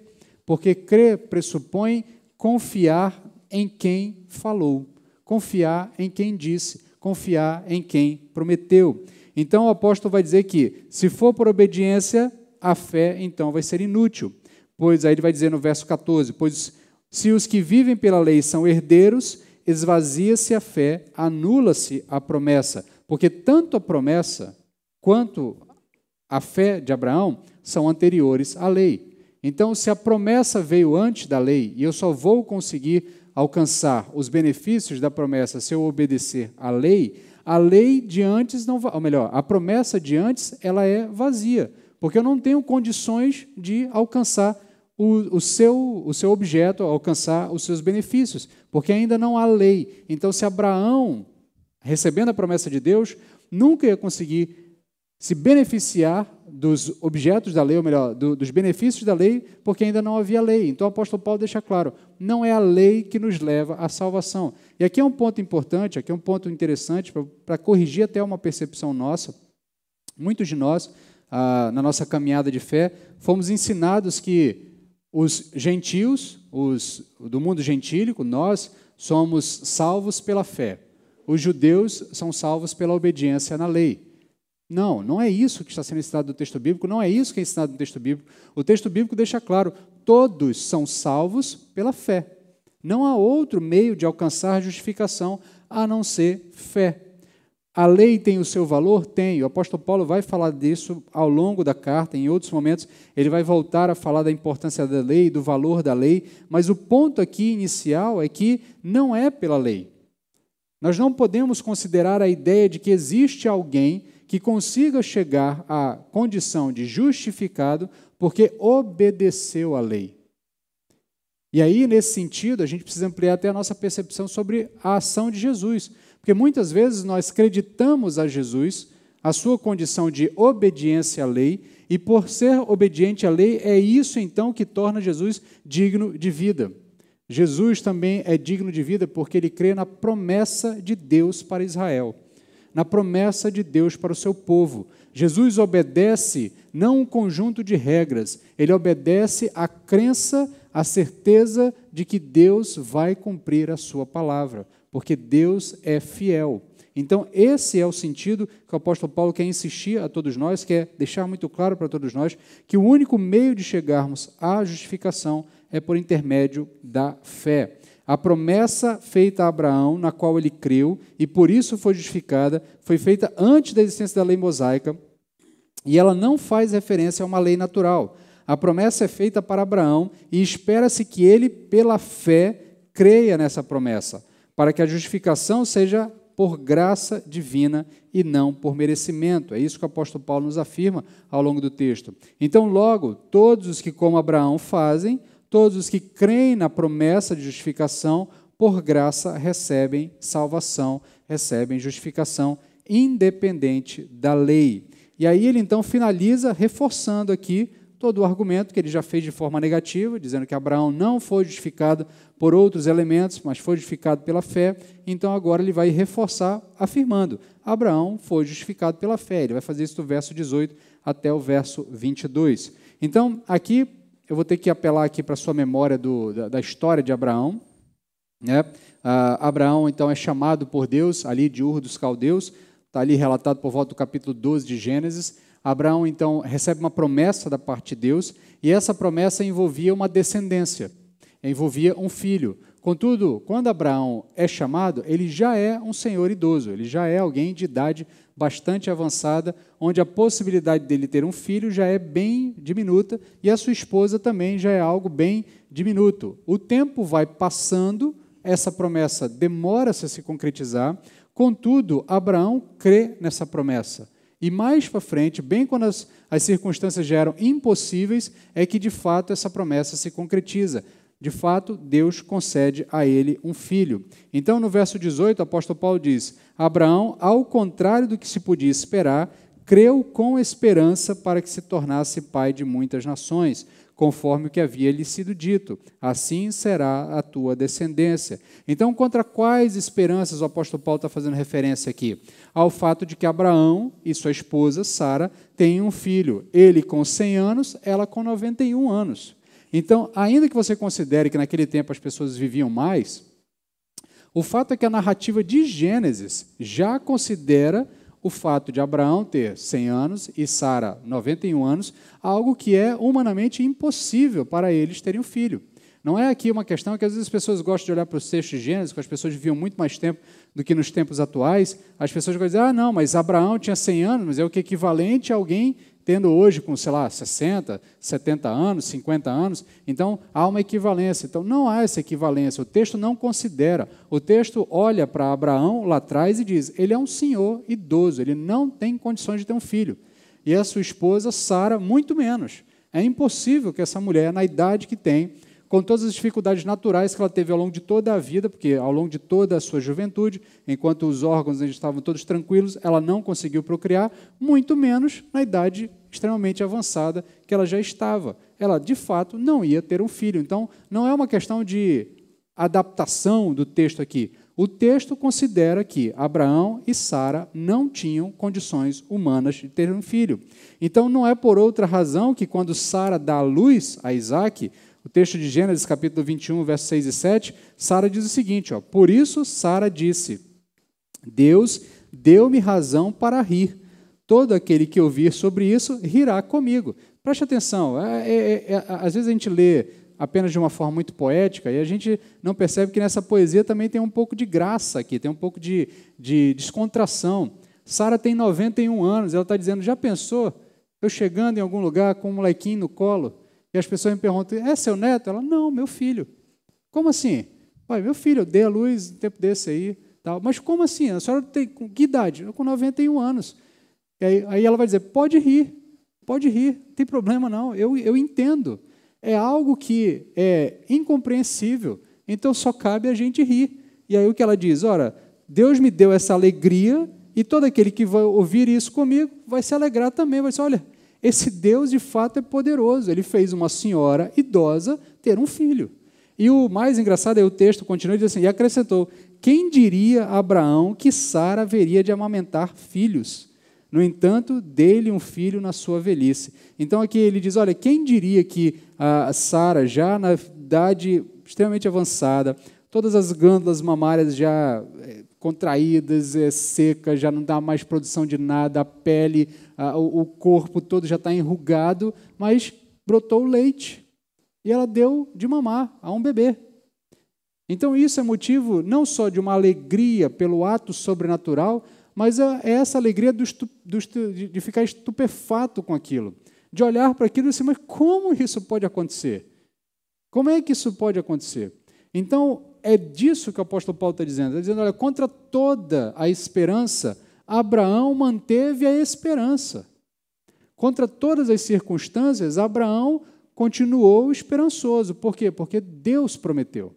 porque crer pressupõe confiar em quem falou, confiar em quem disse, confiar em quem prometeu. Então o apóstolo vai dizer que, se for por obediência, a fé então vai ser inútil. Pois aí ele vai dizer no verso 14, pois se os que vivem pela lei são herdeiros, esvazia-se a fé, anula-se a promessa, porque tanto a promessa quanto a fé de Abraão são anteriores à lei. Então, se a promessa veio antes da lei, e eu só vou conseguir alcançar os benefícios da promessa se eu obedecer à lei de antes não vai, ou melhor, a promessa de antes ela é vazia, porque eu não tenho condições de alcançar o seu objeto, alcançar os seus benefícios, porque ainda não há lei. Então, se Abraão, recebendo a promessa de Deus, nunca ia conseguir se beneficiar dos objetos da lei, ou melhor, dos benefícios da lei, porque ainda não havia lei. Então, o apóstolo Paulo deixa claro, não é a lei que nos leva à salvação. E aqui é um ponto importante, aqui é um ponto interessante para corrigir até uma percepção nossa. Muitos de nós, na nossa caminhada de fé, fomos ensinados que os gentios, do mundo gentílico, nós somos salvos pela fé. Os judeus são salvos pela obediência na lei. Não, não é isso que está sendo ensinado no texto bíblico, não é isso que é ensinado no texto bíblico. O texto bíblico deixa claro, todos são salvos pela fé. Não há outro meio de alcançar justificação a não ser fé. A lei tem o seu valor? Tem. O apóstolo Paulo vai falar disso ao longo da carta, em outros momentos ele vai voltar a falar da importância da lei, do valor da lei, mas o ponto aqui inicial é que não é pela lei. Nós não podemos considerar a ideia de que existe alguém que consiga chegar à condição de justificado porque obedeceu à lei. E aí, nesse sentido, a gente precisa ampliar até a nossa percepção sobre a ação de Jesus. Porque muitas vezes nós acreditamos a Jesus, a sua condição de obediência à lei, e por ser obediente à lei, é isso então que torna Jesus digno de vida. Jesus também é digno de vida porque ele crê na promessa de Deus para Israel, na promessa de Deus para o seu povo. Jesus obedece não um conjunto de regras, ele obedece à crença, à certeza de que Deus vai cumprir a sua palavra, porque Deus é fiel. Então, esse é o sentido que o apóstolo Paulo quer insistir a todos nós, quer deixar muito claro para todos nós, que o único meio de chegarmos à justificação é por intermédio da fé. A promessa feita a Abraão, na qual ele creu, e por isso foi justificada, foi feita antes da existência da lei mosaica, e ela não faz referência a uma lei natural. A promessa é feita para Abraão, e espera-se que ele, pela fé, creia nessa promessa, para que a justificação seja por graça divina e não por merecimento. É isso que o apóstolo Paulo nos afirma ao longo do texto. Então, logo, todos os que como Abraão fazem, todos os que creem na promessa de justificação, por graça recebem salvação, recebem justificação, independente da lei. E aí ele então finaliza reforçando aqui todo o argumento que ele já fez de forma negativa, dizendo que Abraão não foi justificado por outros elementos, mas foi justificado pela fé. Então agora ele vai reforçar afirmando, Abraão foi justificado pela fé. Ele vai fazer isso do verso 18 até o verso 22. Então aqui eu vou ter que apelar aqui para a sua memória da história de Abraão. Né? Abraão então é chamado por Deus ali de Ur dos Caldeus, está ali relatado por volta do capítulo 12 de Gênesis. Abraão, então, recebe uma promessa da parte de Deus, e essa promessa envolvia uma descendência, envolvia um filho. Contudo, quando Abraão é chamado, ele já é um senhor idoso, ele já é alguém de idade bastante avançada, onde a possibilidade dele ter um filho já é bem diminuta, e a sua esposa também já é algo bem diminuto. O tempo vai passando, essa promessa demora-se a se concretizar, contudo, Abraão crê nessa promessa. E mais para frente, bem quando as circunstâncias já eram impossíveis, é que de fato essa promessa se concretiza. De fato, Deus concede a ele um filho. Então, no verso 18, o apóstolo Paulo diz, Abraão, ao contrário do que se podia esperar, creu com esperança para que se tornasse pai de muitas nações, conforme o que havia lhe sido dito. Assim será a tua descendência. Então, contra quais esperanças o apóstolo Paulo está fazendo referência aqui? Ao fato de que Abraão e sua esposa, Sara, têm um filho. Ele com 100 anos, ela com 91 anos. Então, ainda que você considere que naquele tempo as pessoas viviam mais, o fato é que a narrativa de Gênesis já considera o fato de Abraão ter 100 anos e Sara 91 anos, algo que é humanamente impossível para eles terem um filho. Não é aqui uma questão que às vezes as pessoas gostam de olhar para os textos de Gênesis, que as pessoas viviam muito mais tempo do que nos tempos atuais, as pessoas vão dizer, não, mas Abraão tinha 100 anos, mas é o que é equivalente a alguém tendo hoje com, 60, 70 anos, 50 anos, então há uma equivalência. Então não há essa equivalência, o texto não considera. O texto olha para Abraão lá atrás e diz, ele é um senhor idoso, ele não tem condições de ter um filho. E a sua esposa, Sara, muito menos. É impossível que essa mulher, na idade que tem, com todas as dificuldades naturais que ela teve ao longo de toda a vida, porque ao longo de toda a sua juventude, enquanto os órgãos estavam todos tranquilos, ela não conseguiu procriar, muito menos na idade extremamente avançada que ela já estava. Ela, de fato, não ia ter um filho. Então, não é uma questão de adaptação do texto aqui. O texto considera que Abraão e Sara não tinham condições humanas de ter um filho. Então, não é por outra razão que quando Sara dá à luz a Isaque, o texto de Gênesis, capítulo 21, versos 6 e 7, Sara diz o seguinte, por isso Sara disse, Deus deu-me razão para rir. Todo aquele que ouvir sobre isso rirá comigo. Preste atenção, às vezes a gente lê apenas de uma forma muito poética e a gente não percebe que nessa poesia também tem um pouco de graça aqui, tem um pouco de descontração. Sara tem 91 anos, ela está dizendo, já pensou eu chegando em algum lugar com um molequinho no colo e as pessoas me perguntam, é seu neto? Ela, não, meu filho. Como assim? Pai, meu filho, eu dei a luz um tempo desse aí. Tal. Mas como assim? A senhora tem com que idade? Eu com 91 anos. E aí ela vai dizer, pode rir, não tem problema não, eu entendo. É algo que é incompreensível, então só cabe a gente rir. E aí o que ela diz? Ora, Deus me deu essa alegria e todo aquele que vai ouvir isso comigo vai se alegrar também, vai dizer, olha, esse Deus de fato é poderoso, ele fez uma senhora idosa ter um filho. E o mais engraçado é o texto continua e diz assim, e acrescentou, quem diria a Abraão que Sara haveria de amamentar filhos? No entanto, dê-lhe um filho na sua velhice. Então aqui ele diz, olha, quem diria que a Sara, já na idade extremamente avançada, todas as glândulas mamárias já contraídas, secas, já não dá mais produção de nada, a pele, o corpo todo já está enrugado, mas brotou leite. E ela deu de mamar a um bebê. Então isso é motivo não só de uma alegria pelo ato sobrenatural, mas é essa alegria de ficar estupefato com aquilo, de olhar para aquilo e dizer, mas como isso pode acontecer? Como é que isso pode acontecer? Então, é disso que o apóstolo Paulo está dizendo. Está dizendo, olha, contra toda a esperança, Abraão manteve a esperança. Contra todas as circunstâncias, Abraão continuou esperançoso. Por quê? Porque Deus prometeu.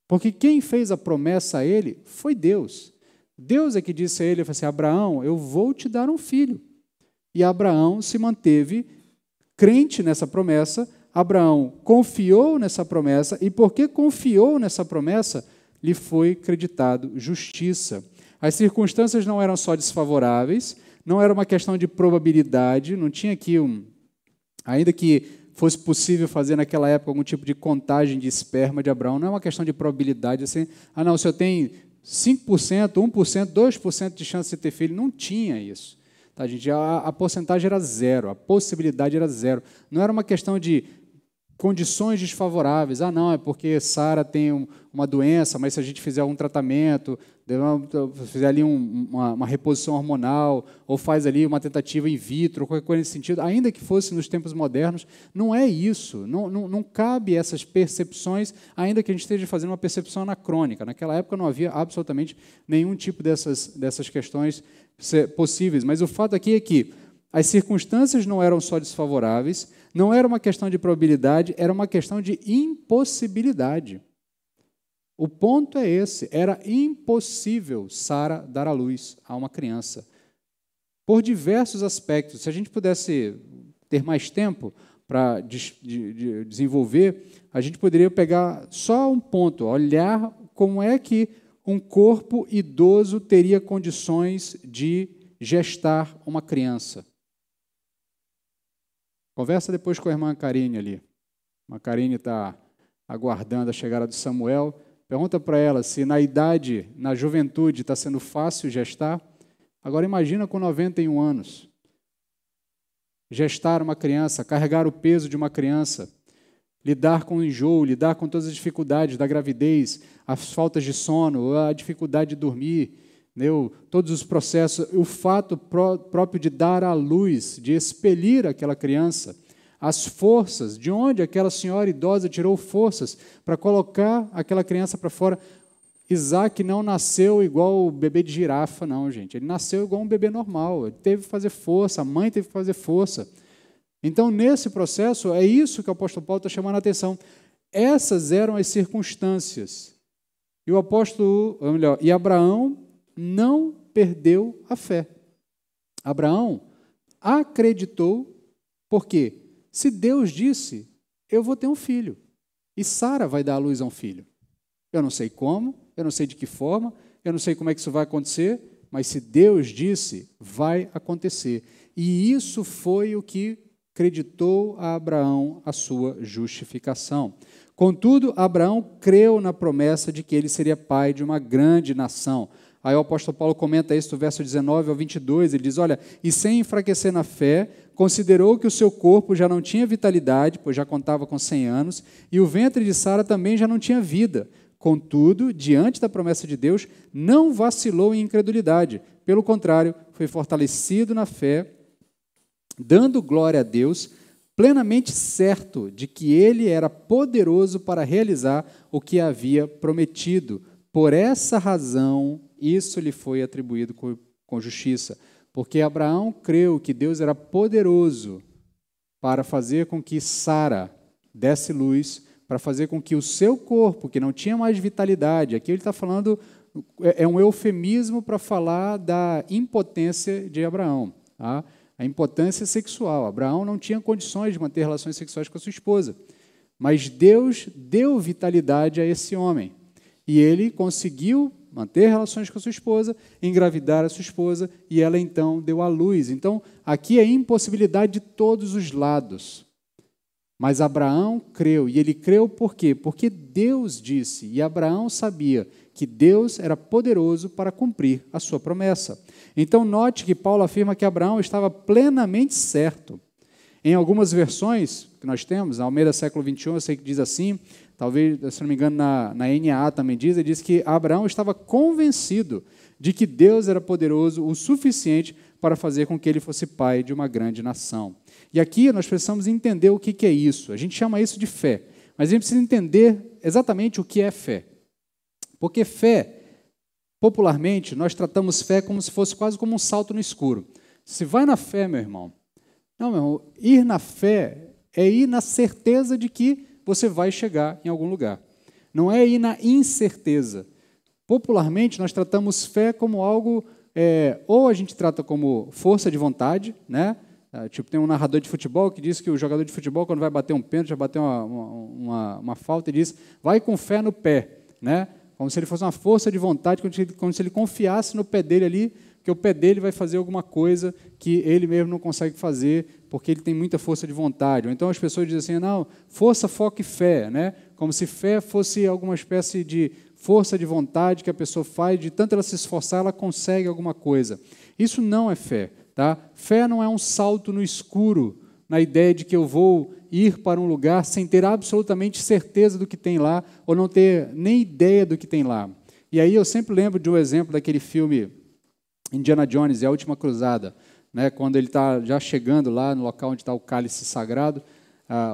Porque quem fez a promessa a ele foi Deus. Deus é que disse a ele, assim, Abraão, eu vou te dar um filho. E Abraão se manteve crente nessa promessa. Abraão confiou nessa promessa, e porque confiou nessa promessa, lhe foi creditado justiça. As circunstâncias não eram só desfavoráveis, não era uma questão de probabilidade, não tinha aqui ainda que fosse possível fazer naquela época algum tipo de contagem de esperma de Abraão, não é uma questão de probabilidade, assim, não, se eu tenho 5%, 1%, 2% de chance de ter filho, não tinha isso. Tá, gente? A porcentagem era zero, a possibilidade era zero. Não era uma questão de condições desfavoráveis. Não, é porque Sara tem uma doença, mas se a gente fizer algum tratamento, fizer ali uma reposição hormonal, ou faz ali uma tentativa in vitro, qualquer coisa nesse sentido, ainda que fosse nos tempos modernos, não é isso. Não cabe essas percepções, ainda que a gente esteja fazendo uma percepção anacrônica. Naquela época não havia absolutamente nenhum tipo dessas questões possíveis. Mas o fato aqui é que as circunstâncias não eram só desfavoráveis, não era uma questão de probabilidade, era uma questão de impossibilidade. O ponto é esse, era impossível Sara dar à luz a uma criança. Por diversos aspectos. Se a gente pudesse ter mais tempo para desenvolver, a gente poderia pegar só um ponto, olhar como é que um corpo idoso teria condições de gestar uma criança. Conversa depois com a irmã Karine ali. A Karine está aguardando a chegada de Samuel. Pergunta para ela se na idade, na juventude, está sendo fácil gestar. Agora imagina com 91 anos. Gestar uma criança, carregar o peso de uma criança, lidar com o enjoo, lidar com todas as dificuldades da gravidez, as faltas de sono, a dificuldade de dormir, todos os processos, o fato próprio de dar à luz, de expelir aquela criança, as forças, de onde aquela senhora idosa tirou forças para colocar aquela criança para fora. Isaac não nasceu igual o bebê de girafa, não, gente. Ele nasceu igual um bebê normal. Ele teve que fazer força, a mãe teve que fazer força. Então, nesse processo, é isso que o apóstolo Paulo está chamando a atenção. Essas eram as circunstâncias. E o apóstolo, ou melhor, e Abraão não perdeu a fé. Abraão acreditou, porque se Deus disse, eu vou ter um filho, e Sara vai dar à luz a um filho. Eu não sei como, eu não sei de que forma, eu não sei como é que isso vai acontecer, mas se Deus disse, vai acontecer. E isso foi o que acreditou a Abraão a sua justificação. Contudo, Abraão creu na promessa de que ele seria pai de uma grande nação. Aí o apóstolo Paulo comenta isso do verso 19 ao 22, ele diz, olha, e sem enfraquecer na fé, considerou que o seu corpo já não tinha vitalidade, pois já contava com 100 anos, e o ventre de Sara também já não tinha vida. Contudo, diante da promessa de Deus, não vacilou em incredulidade. Pelo contrário, foi fortalecido na fé, dando glória a Deus, plenamente certo de que ele era poderoso para realizar o que havia prometido. Por essa razão, isso lhe foi atribuído com justiça, porque Abraão creu que Deus era poderoso para fazer com que Sara desse luz para fazer com que o seu corpo, que não tinha mais vitalidade, aqui ele está falando, é um eufemismo para falar da impotência de Abraão, tá? A impotência sexual. Abraão não tinha condições de manter relações sexuais com a sua esposa, mas Deus deu vitalidade a esse homem, e ele conseguiu manter relações com a sua esposa, engravidar a sua esposa, e ela então deu à luz. Então, aqui é impossibilidade de todos os lados. Mas Abraão creu, e ele creu por quê? Porque Deus disse, e Abraão sabia que Deus era poderoso para cumprir a sua promessa. Então, note que Paulo afirma que Abraão estava plenamente certo. Em algumas versões que nós temos, na Almeida século XXI, eu sei que diz assim, talvez, se não me engano, na NAA também diz, ele diz que Abraão estava convencido de que Deus era poderoso o suficiente para fazer com que ele fosse pai de uma grande nação. E aqui nós precisamos entender o que é isso. A gente chama isso de fé, mas a gente precisa entender exatamente o que é fé. Porque fé, popularmente, nós tratamos fé como se fosse quase como um salto no escuro. Se vai na fé, meu irmão, não, meu irmão, ir na fé é ir na certeza de que você vai chegar em algum lugar. Não é ir na incerteza. Popularmente, nós tratamos fé como algo, ou a gente trata como força de vontade, né? Tipo, tem um narrador de futebol que diz que o jogador de futebol, quando vai bater um pênalti, vai bater uma falta, ele diz, vai com fé no pé, né? Como se ele fosse uma força de vontade, como se ele confiasse no pé dele ali, que o pé dele vai fazer alguma coisa que ele mesmo não consegue fazer, porque ele tem muita força de vontade. Ou então as pessoas dizem assim, não, força, foco e fé, né? Como se fé fosse alguma espécie de força de vontade que a pessoa faz, de tanto ela se esforçar, ela consegue alguma coisa. Isso não é fé. Tá? Fé não é um salto no escuro, na ideia de que eu vou ir para um lugar sem ter absolutamente certeza do que tem lá, ou não ter nem ideia do que tem lá. E aí eu sempre lembro de um exemplo daquele filme Indiana Jones e a Última Cruzada, né? Quando ele está já chegando lá no local onde está o cálice sagrado,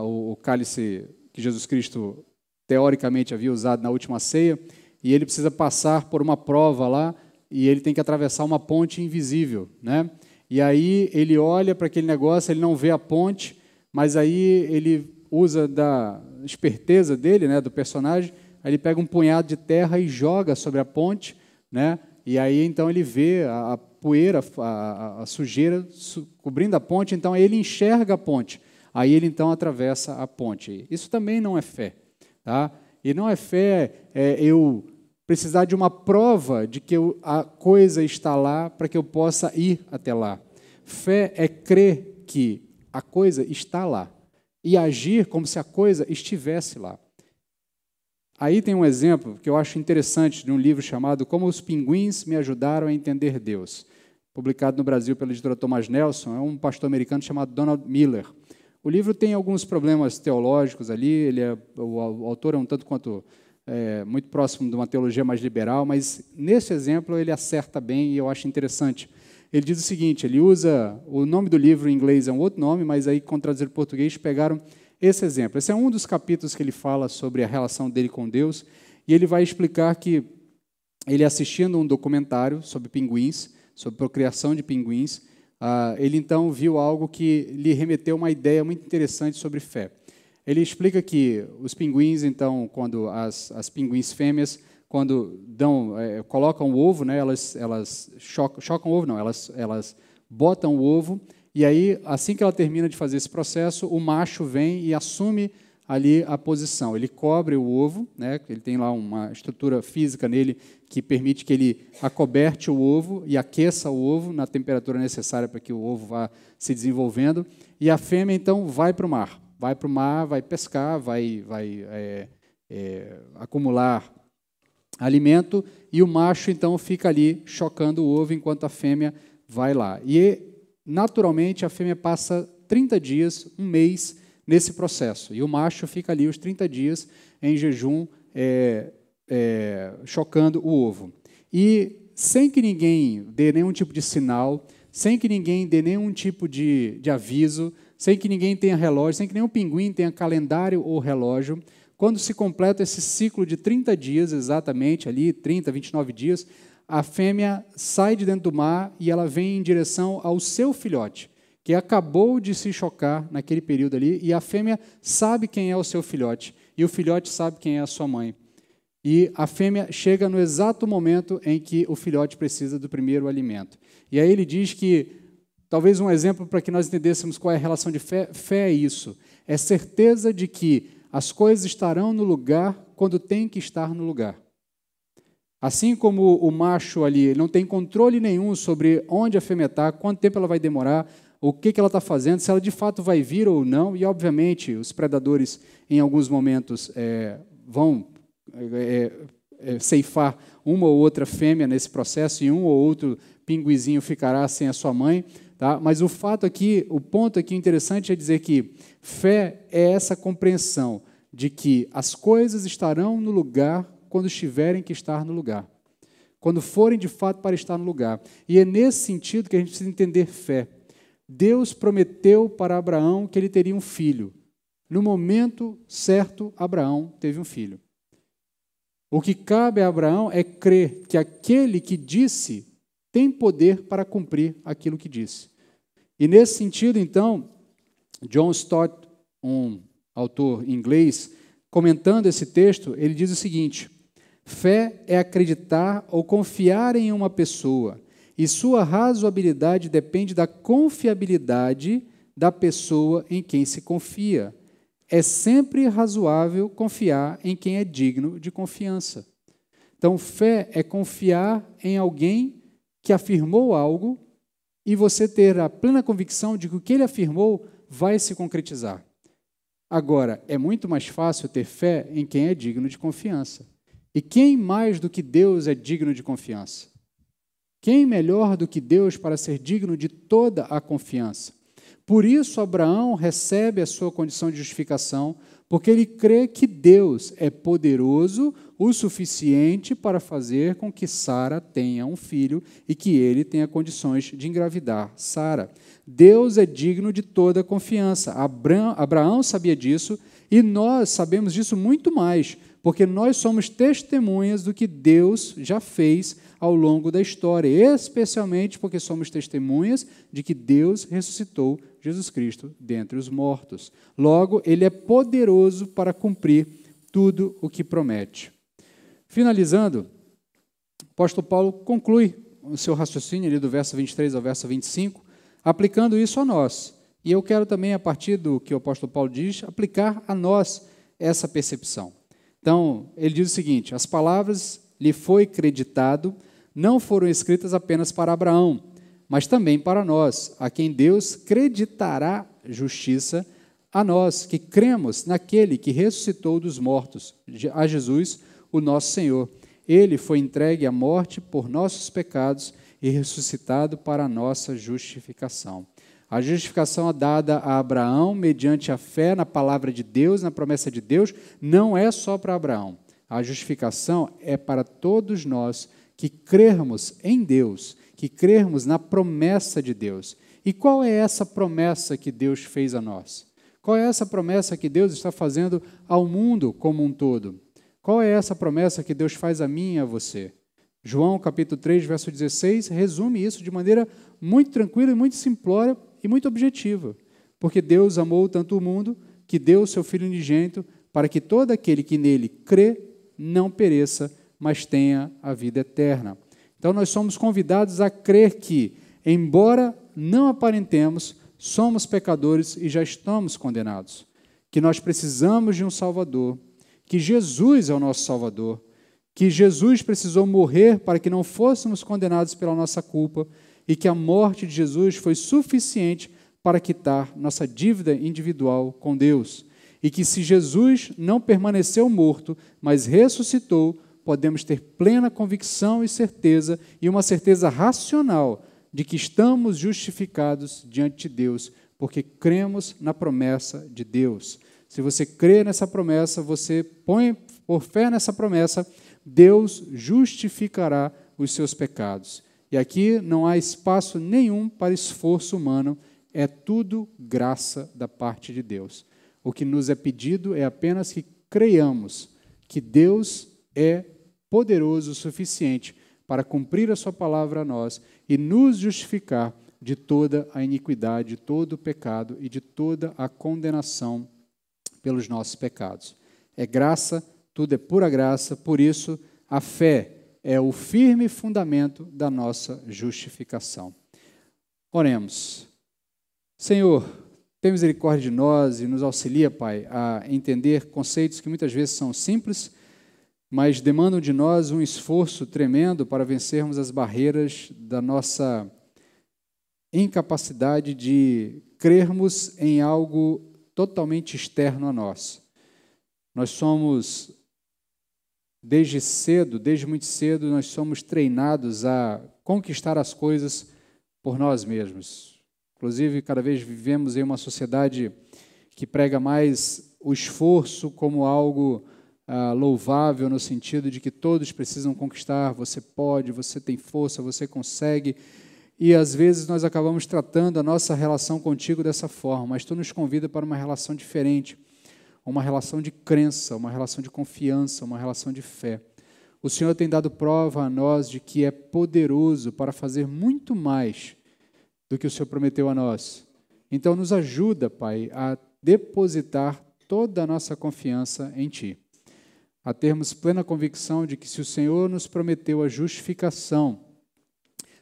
o cálice que Jesus Cristo teoricamente havia usado na última ceia, e ele precisa passar por uma prova lá, e ele tem que atravessar uma ponte invisível, né? E aí ele olha para aquele negócio, ele não vê a ponte, mas aí ele usa da esperteza dele, né, do personagem, aí ele pega um punhado de terra e joga sobre a ponte, né, e aí então ele vê a poeira, a sujeira cobrindo a ponte, então aí ele enxerga a ponte, aí ele então atravessa a ponte. Isso também não é fé, tá? E não é fé eu precisar de uma prova de que a coisa está lá para que eu possa ir até lá. Fé é crer que a coisa está lá e agir como se a coisa estivesse lá. Aí tem um exemplo que eu acho interessante de um livro chamado Como os Pinguins Me Ajudaram a Entender Deus, publicado no Brasil pela editora Thomas Nelson, é um pastor americano chamado Donald Miller. O livro tem alguns problemas teológicos ali, o autor é um tanto quanto muito próximo de uma teologia mais liberal, mas nesse exemplo ele acerta bem e eu acho interessante. Ele diz o seguinte, ele usa, o nome do livro em inglês é um outro nome, mas aí, quando traduzido para português, pegaram esse exemplo. Esse é um dos capítulos que ele fala sobre a relação dele com Deus, e ele vai explicar que ele assistindo um documentário sobre pinguins, sobre procriação de pinguins, ele então viu algo que lhe remeteu uma ideia muito interessante sobre fé. Ele explica que os pinguins, então, quando as pinguins fêmeas, quando colocam o ovo, né, elas chocam o ovo, não, elas botam o ovo, e aí, assim que ela termina de fazer esse processo, o macho vem e assume ali a posição. Ele cobre o ovo, né, ele tem lá uma estrutura física nele que permite que ele acoberte o ovo e aqueça o ovo na temperatura necessária para que o ovo vá se desenvolvendo, e a fêmea, então, vai para o mar. Vai pescar, vai acumular alimento, e o macho, então, fica ali chocando o ovo enquanto a fêmea vai lá. E, naturalmente, a fêmea passa 30 dias, um mês, nesse processo. E o macho fica ali os 30 dias em jejum, chocando o ovo. E, sem que ninguém dê nenhum tipo de sinal, sem que ninguém dê nenhum tipo de aviso, sem que ninguém tenha relógio, sem que nenhum pinguim tenha calendário ou relógio, quando se completa esse ciclo de 30 dias, exatamente, ali, 30, 29 dias, a fêmea sai de dentro do mar e ela vem em direção ao seu filhote. que acabou de se chocar naquele período ali, e a fêmea sabe quem é o seu filhote, e o filhote sabe quem é a sua mãe. E a fêmea chega no exato momento em que o filhote precisa do primeiro alimento. E aí ele diz que, talvez um exemplo para que nós entendêssemos qual é a relação de fé, fé é isso, é certeza de que as coisas estarão no lugar quando tem que estar no lugar. Assim como o macho ali não tem controle nenhum sobre onde a fêmea está, quanto tempo ela vai demorar, o que ela está fazendo, se ela de fato vai vir ou não, e obviamente os predadores em alguns momentos vão ceifar uma ou outra fêmea nesse processo e um ou outro pinguizinho ficará sem a sua mãe, tá? Mas o fato aqui, o ponto aqui interessante é dizer que fé é essa compreensão de que as coisas estarão no lugar quando tiverem que estar no lugar, quando forem de fato para estar no lugar. E é nesse sentido que a gente precisa entender fé. Deus prometeu para Abraão que ele teria um filho. No momento certo, Abraão teve um filho. O que cabe a Abraão é crer que aquele que disse tem poder para cumprir aquilo que disse. E nesse sentido, então, John Stott, um autor inglês, comentando esse texto, ele diz o seguinte: fé é acreditar ou confiar em uma pessoa, e sua razoabilidade depende da confiabilidade da pessoa em quem se confia. É sempre razoável confiar em quem é digno de confiança. Então, fé é confiar em alguém que afirmou algo e você ter a plena convicção de que o que ele afirmou vai se concretizar. Agora, é muito mais fácil ter fé em quem é digno de confiança. E quem mais do que Deus é digno de confiança? Quem melhor do que Deus para ser digno de toda a confiança? Por isso, Abraão recebe a sua condição de justificação, porque ele crê que Deus é poderoso o suficiente para fazer com que Sara tenha um filho e que ele tenha condições de engravidar Sara. Deus é digno de toda a confiança. Abraão sabia disso e nós sabemos disso muito mais, porque nós somos testemunhas do que Deus já fez ao longo da história, especialmente porque somos testemunhas de que Deus ressuscitou Jesus Cristo dentre os mortos. Logo, Ele é poderoso para cumprir tudo o que promete. Finalizando, o apóstolo Paulo conclui o seu raciocínio ali do verso 23 ao verso 25, aplicando isso a nós. E eu quero também, a partir do que o apóstolo Paulo diz, aplicar a nós essa percepção. Então, ele diz o seguinte: as palavras lhe foi creditado não foram escritas apenas para Abraão, mas também para nós, a quem Deus creditará justiça, a nós que cremos naquele que ressuscitou dos mortos, a Jesus, o nosso Senhor. Ele foi entregue à morte por nossos pecados e ressuscitado para a nossa justificação. A justificação dada a Abraão mediante a fé na palavra de Deus, na promessa de Deus, não é só para Abraão. A justificação é para todos nós que crermos em Deus, que crermos na promessa de Deus. E qual é essa promessa que Deus fez a nós? Qual é essa promessa que Deus está fazendo ao mundo como um todo? Qual é essa promessa que Deus faz a mim e a você? João, capítulo 3, verso 16, resume isso de maneira muito tranquila e muito simplória e muito objetiva. Porque Deus amou tanto o mundo que deu o seu Filho unigênito para que todo aquele que nele crê não pereça, mas tenha a vida eterna. Então, nós somos convidados a crer que, embora não aparentemos, somos pecadores e já estamos condenados. Que nós precisamos de um Salvador, que Jesus é o nosso Salvador, que Jesus precisou morrer para que não fôssemos condenados pela nossa culpa e que a morte de Jesus foi suficiente para quitar nossa dívida individual com Deus. E que se Jesus não permaneceu morto, mas ressuscitou, podemos ter plena convicção e certeza, e uma certeza racional, de que estamos justificados diante de Deus, porque cremos na promessa de Deus. Se você crê nessa promessa, você põe por fé nessa promessa, Deus justificará os seus pecados. E aqui não há espaço nenhum para esforço humano, é tudo graça da parte de Deus. O que nos é pedido é apenas que creiamos que Deus é poderoso o suficiente para cumprir a sua palavra a nós e nos justificar de toda a iniquidade, de todo o pecado e de toda a condenação pelos nossos pecados. É graça, tudo é pura graça, por isso a fé é o firme fundamento da nossa justificação. Oremos. Senhor, tem misericórdia de nós e nos auxilia, Pai, a entender conceitos que muitas vezes são simples, mas demandam de nós um esforço tremendo para vencermos as barreiras da nossa incapacidade de crermos em algo totalmente externo a nós. Nós somos, desde muito cedo, nós somos treinados a conquistar as coisas por nós mesmos. Inclusive, cada vez vivemos em uma sociedade que prega mais o esforço como algo louvável, no sentido de que todos precisam conquistar, você pode, você tem força, você consegue. E às vezes nós acabamos tratando a nossa relação contigo dessa forma, mas tu nos convida para uma relação diferente, uma relação de crença, uma relação de confiança, uma relação de fé. O Senhor tem dado prova a nós de que é poderoso para fazer muito mais do que o Senhor prometeu a nós. Então nos ajuda, Pai, a depositar toda a nossa confiança em Ti, a termos plena convicção de que se o Senhor nos prometeu a justificação,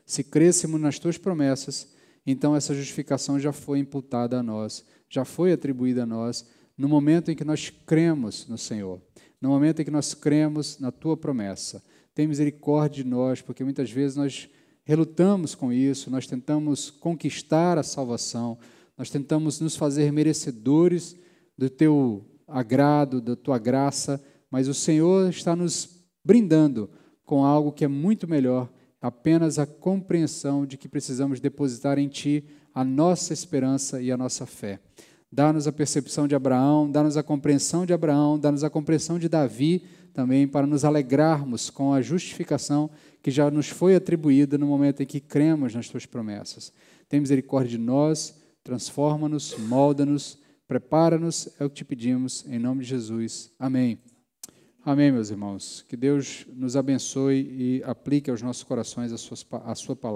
se crêssemos nas Tuas promessas, então essa justificação já foi imputada a nós, já foi atribuída a nós, no momento em que nós cremos no Senhor, no momento em que nós cremos na Tua promessa. Tem misericórdia de nós, porque muitas vezes nós relutamos com isso, nós tentamos conquistar a salvação, nós tentamos nos fazer merecedores do Teu agrado, da Tua graça, mas o Senhor está nos brindando com algo que é muito melhor, apenas a compreensão de que precisamos depositar em Ti a nossa esperança e a nossa fé. Dá-nos a percepção de Abraão, dá-nos a compreensão de Abraão, dá-nos a compreensão de Davi também, para nos alegrarmos com a justificação que já nos foi atribuída no momento em que cremos nas Tuas promessas. Tem misericórdia de nós, transforma-nos, molda-nos, prepara-nos, é o que te pedimos, em nome de Jesus. Amém. Amém, meus irmãos. Que Deus nos abençoe e aplique aos nossos corações a sua palavra.